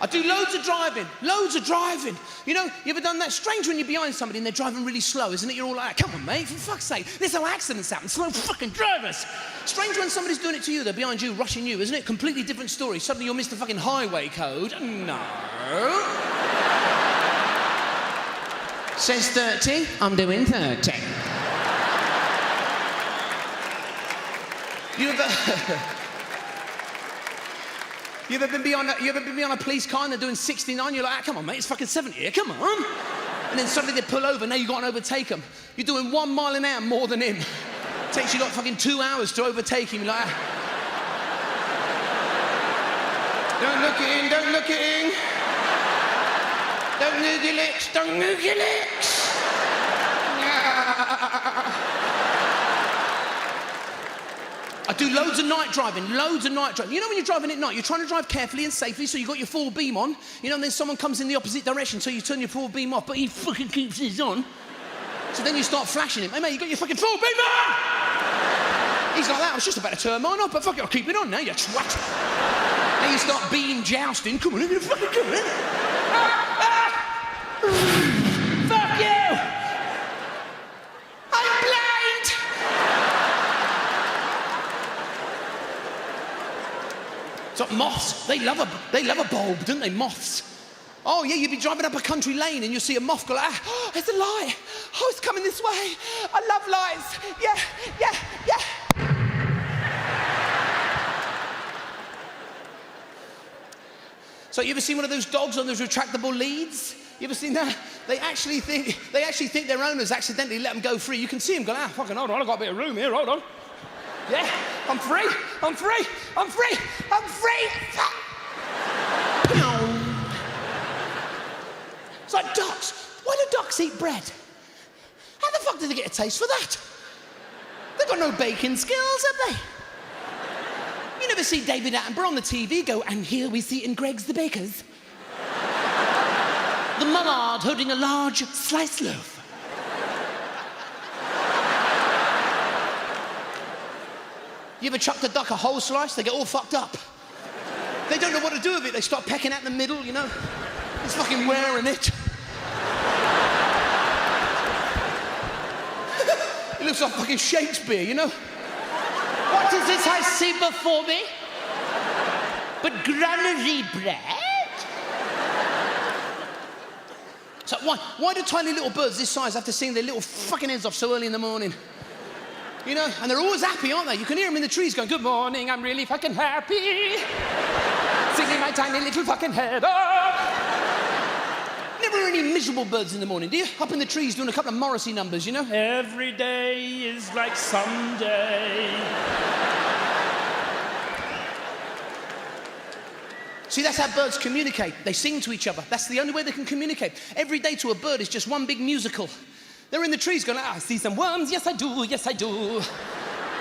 I do loads of driving. You know, you ever done that? Strange when you're behind somebody and they're driving really slow, isn't it? You're all like, come on, mate, for fuck's sake. This how accidents happen. Slow fucking drivers. Strange when somebody's doing it to you, they're behind you, rushing you, isn't it? Completely different story. Suddenly you'll miss the fucking highway code. No. Says 30, I'm doing 30. You ever been behind a police car and they're doing 69? You're like, come on, mate, it's fucking 70 here, come on. And then suddenly they pull over, now you've got to overtake them. You're doing 1 mile an hour more than him. Takes you like fucking 2 hours to overtake him. You're like, don't look at him, don't look at him. Don't move your lips, don't move your lips. I do loads of night driving. You know when you're driving at night, you're trying to drive carefully and safely, so you've got your full beam on, you know, and then someone comes in the opposite direction, so you turn your full beam off, but he fucking keeps his on. So then you start flashing him. Hey, mate, you got your fucking full beam on! He's like that, I was just about to turn mine off, but fuck it, I'll keep it on now, you twat. Now you start beam jousting. Come on, you're gonna fucking come on. Fuck you! I'm blind! It's like moths. They love a bulb, don't they? Moths. Oh, yeah, you'd be driving up a country lane and you'll see a moth go, oh, there's a light. Oh, it's coming this way. I love lights. Yeah, yeah, yeah. So you ever seen one of those dogs on those retractable leads? You ever seen that? They actually think their owners accidentally let them go free. You can see them go, fucking hold on, I've got a bit of room here, hold on. Yeah, I'm free, I'm free, I'm free, I'm free. It's like ducks. Why do ducks eat bread? How the fuck did they get a taste for that? They've got no baking skills, have they? You never see David Attenborough on the TV go, and here we see in Greg's the Bakers. The mallard holding a large sliced loaf. You ever chucked a duck a whole slice? They get all fucked up. They don't know what to do with it. They start pecking at the middle, you know? It's fucking wearing it. It looks like fucking Shakespeare, you know? What is this I see before me? But granary bread? So why do tiny little birds this size have to sing their little fucking heads off so early in the morning? You know, and they're always happy, aren't they? You can hear them in the trees going, good morning, I'm really fucking happy. Singing my tiny little fucking head off. Never any miserable birds in the morning, do you? Up in the trees doing a couple of Morrissey numbers, you know? Every day is like Sunday. See, that's how birds communicate. They sing to each other. That's the only way they can communicate. Every day to a bird is just one big musical. They're in the trees going, I see some worms, yes I do, yes I do.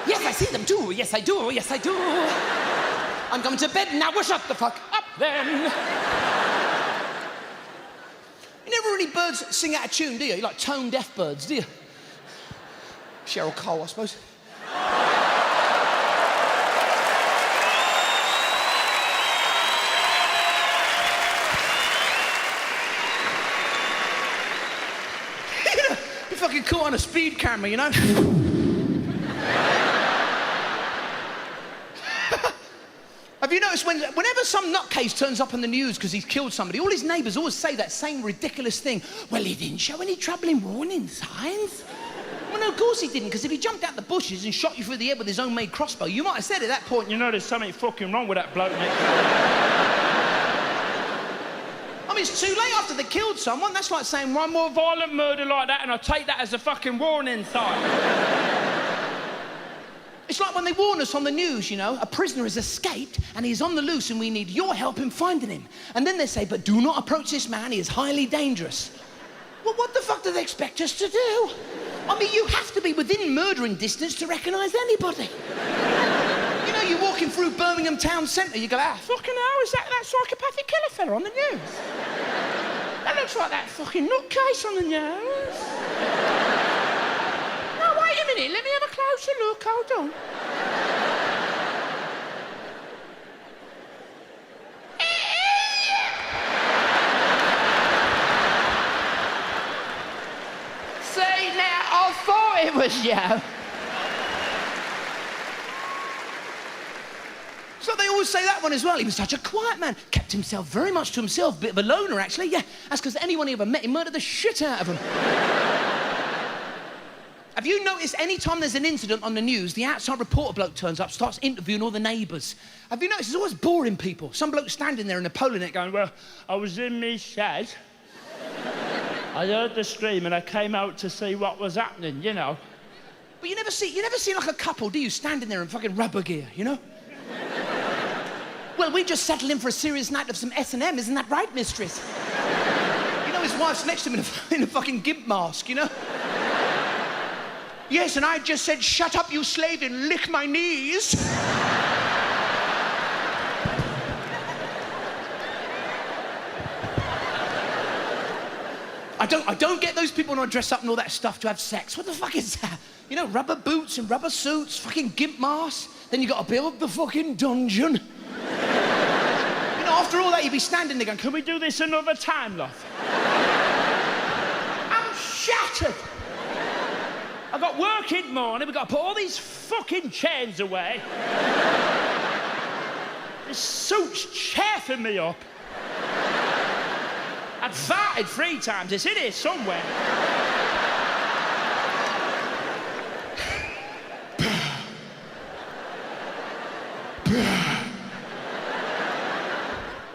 Yes, I see them too, yes I do, yes I do. I'm going to bed now, well shut the fuck up then. You never really birds sing out of tune, do you? You're like tone-deaf birds, do you? Cheryl Cole, I suppose. You're fucking caught on a speed camera, you know? Have you noticed whenever some nutcase turns up on the news because he's killed somebody, all his neighbours always say that same ridiculous thing. Well, he didn't show any trouble in warning signs. Well, no, of course he didn't, because if he jumped out the bushes and shot you through the head with his own-made crossbow, you might have said at that point, You know there's something fucking wrong with that bloke next door. I mean, it's too late after they killed someone. That's like saying One more violent murder like that and I take that as a fucking warning sign. It's like when they warn us on the news, you know, a prisoner has escaped and he's on the loose and we need your help in finding him. And then they say, but do not approach this man, he is highly dangerous. Well, what the fuck do they expect us to do? I mean, you have to be within murdering distance to recognise anybody. You know, you're walking through Birmingham town centre, you go, Fucking hell, is that psychopathic killer fella on the news? That looks like that fucking nutcase on the news. No, wait a minute, let me have a closer look, hold on. See, now, I thought it was you. So they always say that one as well. He was such a quiet man, kept himself very much to himself, bit of a loner actually. Yeah, that's because anyone he ever met, he murdered the shit out of him. Have you noticed any time there's an incident on the news, the outside reporter bloke turns up, starts interviewing all the neighbours? Have you noticed it's always boring people? Some bloke standing there in a polo net going, Well, I was in me shed. I heard the scream and I came out to see what was happening, you know. But you never see like a couple, do you, standing there in fucking rubber gear, you know? Well, we just settled in for a serious night of some S&M, isn't that right, mistress? You know, his wife's next to him in a fucking gimp mask, you know? Yes, and I just said, shut up, you slave, and lick my knees. I don't get those people who dress up and all that stuff to have sex. What the fuck is that? You know, rubber boots and rubber suits, fucking gimp masks. Then you got to build the fucking dungeon. You know, after all that, you'd be standing there going, Can we do this another time, love? I'm shattered. I got work in the morning, we've got to put all these fucking chains away. This suit's chafing me up. I've farted 3 times. It's in here somewhere.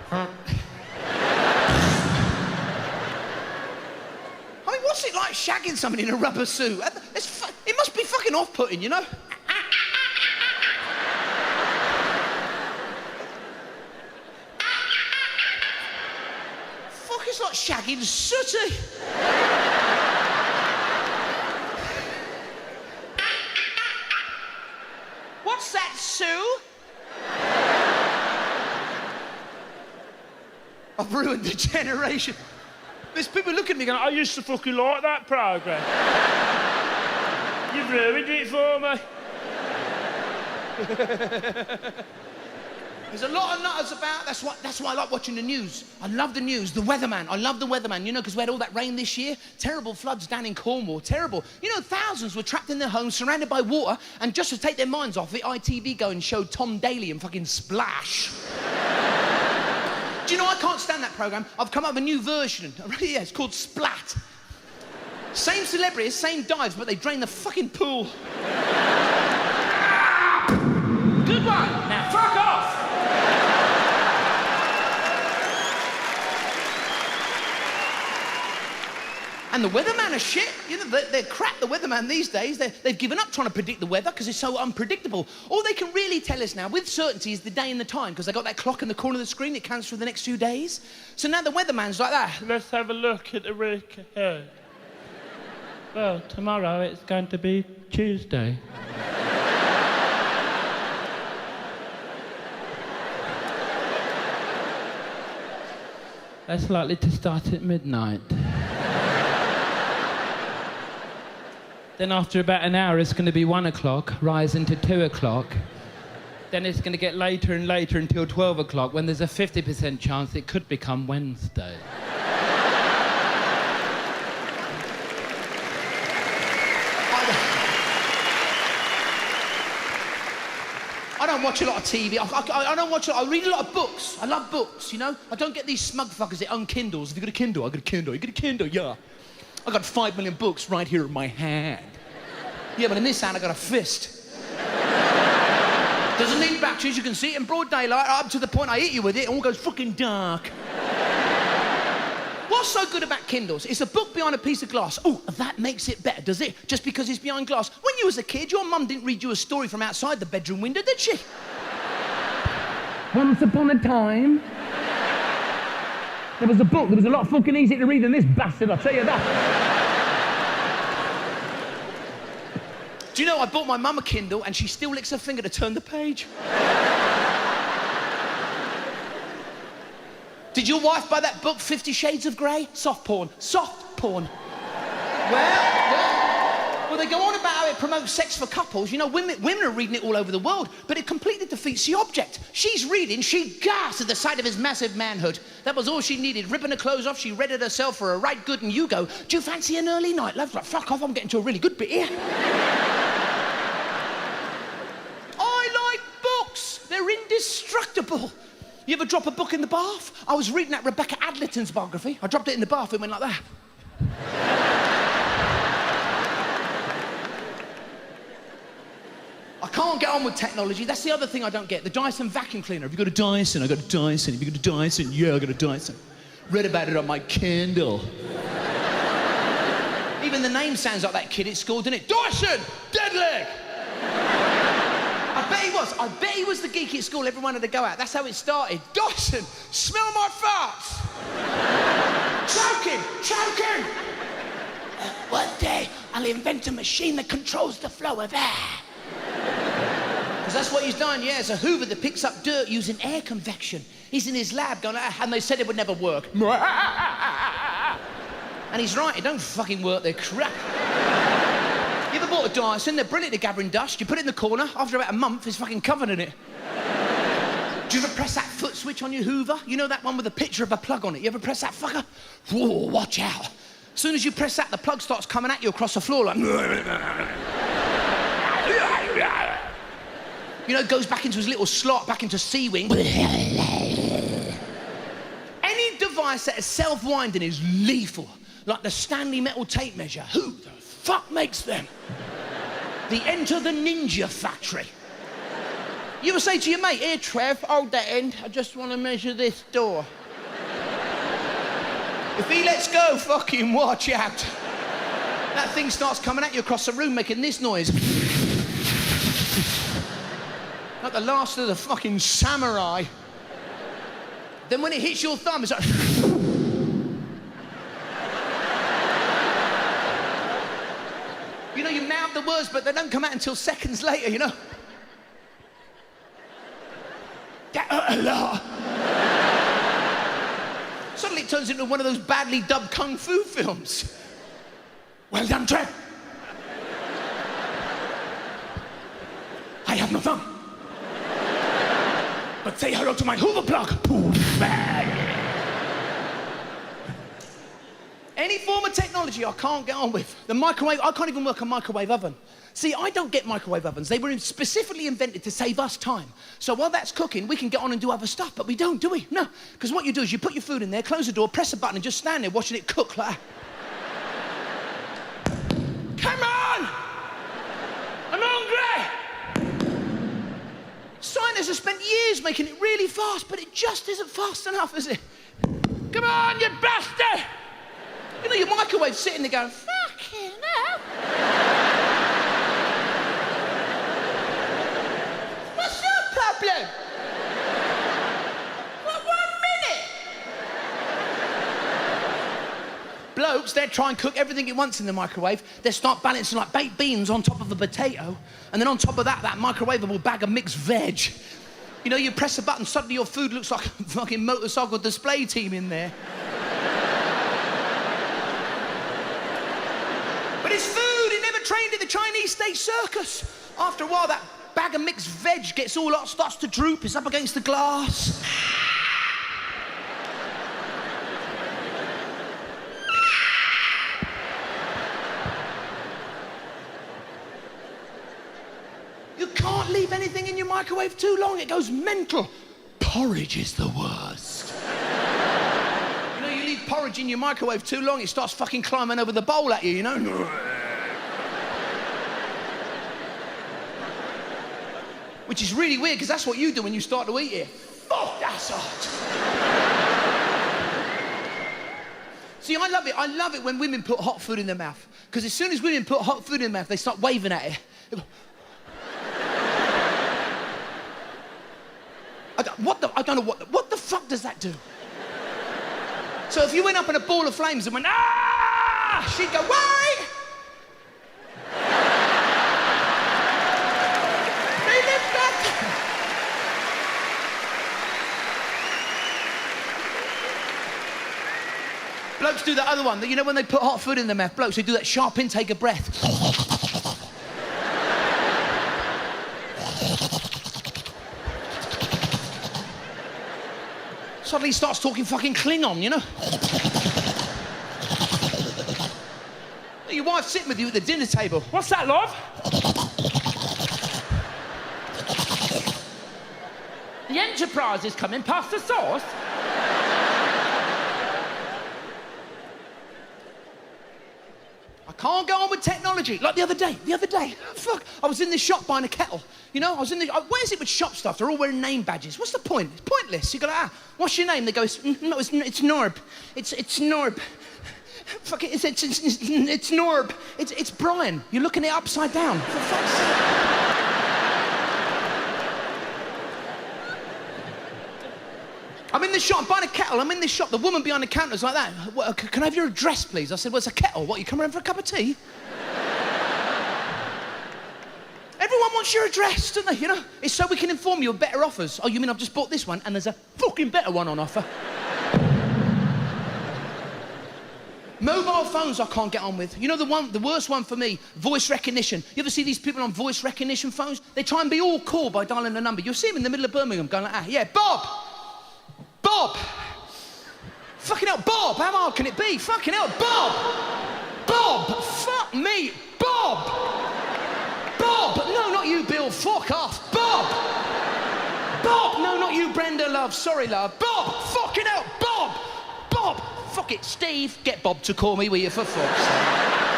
I mean, what's it like shagging someone in a rubber suit? It must be fucking off-putting, you know? Fuck, it's like shagging Sooty. What's that, Sue? I've ruined the generation. There's people looking at me going, I used to fucking like that programme. You've ruined it for me. There's a lot of nutters about. That's why I like watching the news. I love the news. The weatherman. I love the weatherman, you know, because we had all that rain this year. Terrible floods down in Cornwall. Terrible. You know, thousands were trapped in their homes, surrounded by water, and just to take their minds off it, ITV go and showed Tom Daley and fucking Splash. Do you know, I can't stand that programme. I've come up with a new version. Yeah, it's called Splat. Same celebrities, same dives, but they drain the fucking pool. Good one. Now, fuck off. And the weatherman are shit. You know, they're crap, the weatherman these days. They've given up trying to predict the weather because it's so unpredictable. All they can really tell us now with certainty is the day and the time, because they got that clock in the corner of the screen that counts for the next few days. So now the weatherman's like that. Let's have a look at the week ahead. Well, tomorrow it's going to be Tuesday. That's likely to start at midnight. Then after about an hour, it's going to be 1 o'clock, rise into 2 o'clock. Then it's going to get later and later until 12 o'clock, when there's a 50% chance it could become Wednesday. I don't watch a lot of TV. I don't watch a lot. I read a lot of books. I love books, you know? I don't get these smug fuckers that own Kindles. Have you got a Kindle? I got a Kindle. You got a Kindle? Yeah. I got 5 million books right here in my hand. Yeah, but in this hand, I got a fist. Doesn't need batteries. You can see it in broad daylight, up to the point I hit you with it, it all goes fucking dark. What's so good about Kindles? It's a book behind a piece of glass. Oh, that makes it better, does it? Just because it's behind glass. When you was a kid, your mum didn't read you a story from outside the bedroom window, did she? Once upon a time, there was a book that was a lot fucking easier to read than this bastard, I'll tell you that. Do you know, I bought my mum a Kindle and she still licks her finger to turn the page. Did your wife buy that book, 50 Shades of Grey? Soft porn. Soft porn. Well, they go on about how it promotes sex for couples. You know, women are reading it all over the world, but it completely defeats the object. She's reading, she gasped at the sight of his massive manhood. That was all she needed. Ripping her clothes off, she read it herself for a right good, and you go, do you fancy an early night? Love's like, fuck off, I'm getting to a really good bit here. I like books. They're indestructible. You ever drop a book in the bath? I was reading that Rebecca Adlerton's biography. I dropped it in the bath, it went like that. I can't get on with technology. That's the other thing I don't get. The Dyson vacuum cleaner. Have you got a Dyson? I got a Dyson. Have you got a Dyson? Yeah, I got a Dyson. Read about it on my Kindle. Even the name sounds like that kid at school, doesn't it? Dyson! Dead leg! I bet he was. I bet he was the geek at school everyone had to go out. That's how it started. Dyson! Smell my farts! Choking! Choking! One day, I'll invent a machine that controls the flow of air. Because that's what he's done, yeah. It's a Hoover that picks up dirt using air convection. He's in his lab going, and they said it would never work. And he's right, it don't fucking work, they're crap. You ever bought a Dyson? They're brilliant at gathering dust. You put it in the corner, after about a month, it's fucking covered in it. Do you ever press that foot switch on your Hoover? You know that one with a picture of a plug on it? You ever press that fucker? Whoa, watch out. As soon as you press that, the plug starts coming at you across the floor like... You know, it goes back into his little slot, back into C-wing. Any device device that is self-winding is lethal, like the Stanley metal tape measure. Who the fuck makes them? The Enter the Ninja factory. You ever say to your mate, here, Trev, hold that end. I just want to measure this door. If he lets go, fucking watch out. That thing starts coming at you across the room making this noise. Like the last of the fucking samurai. Then when it hits your thumb, it's like... You know, you mouth the words, but they don't come out until seconds later, you know? That hurt a lot. Suddenly it turns into one of those badly dubbed kung fu films. Well done, Trev. I have no thumb. But say hello to my Hoover plug. Any form of technology I can't get on with. The microwave, I can't even work a microwave oven. See, I don't get microwave ovens. They were specifically invented to save us time. So while that's cooking, we can get on and do other stuff, but we don't, do we? No, because what you do is you put your food in there, close the door, press a button, and just stand there watching it cook like that. Come on! I'm hungry! Scientists have spent years making it really fast, but it just isn't fast enough, is it? Come on, you bastard! You know, your microwave's sitting there going, fucking hell. What's your problem? What, 1 minute? Blokes, they'd try and cook everything at once in the microwave. They'd start balancing like baked beans on top of a potato, and then on top of that microwavable bag of mixed veg. You know, you press a button, suddenly your food looks like a fucking motorcycle display team in there. But it's food, it never trained in the Chinese state circus. After a while, that bag of mixed veg gets all hot, starts to droop, it's up against the glass. You can't leave anything in your microwave too long, it goes mental. Porridge is the worst. You know, you leave porridge in your microwave too long, it starts fucking climbing over the bowl at you, you know? Which is really weird, because that's what you do when you start to eat it. Fuck, that's hot. See, I love it when women put hot food in their mouth. Because as soon as women put hot food in their mouth, they start waving at it. I don't know what the fuck does that do? So if you went up in a ball of flames and went, ah, she'd go, wait! Blokes do that other one, you know when they put hot food in their mouth, blokes, they do that sharp intake of breath. Suddenly he starts talking fucking Klingon, you know? Your wife's sitting with you at the dinner table. What's that, love? The Enterprise is coming past the sauce. I can't go on with technology. Like the other day, fuck, I was in this shop buying a kettle. You know, what is it with shop stuff? They're all wearing name badges. What's the point? It's pointless. You go like, what's your name? They go, it's Norb. It's Norb. Fuck it, it's Norb. It's Brian. You're looking it upside down. For fuck's sake. I'm in the shop, I'm buying a kettle, I'm in this shop, the woman behind the counter's like that. Can I have your address, please? I said, well, it's a kettle. What, you come around for a cup of tea? Everyone wants your address, don't they, you know? It's so we can inform you of better offers. Oh, you mean I've just bought this one and there's a fucking better one on offer? Mobile phones I can't get on with. You know the worst one for me? Voice recognition. You ever see these people on voice recognition phones? They try and be all cool by dialing a number. You'll see them in the middle of Birmingham going like, ah, yeah, Bob! Bob! Fucking hell, Bob! How hard can it be? Fucking hell, Bob! Bob! Fuck me! Bob! Bob! No, not you, Bill. Fuck off. Bob! Bob! No, not you, Brenda, love. Sorry, love. Bob! Fucking hell, Bob! Bob! fuck it, Steve, get Bob to call me, will you, for fuck's sake?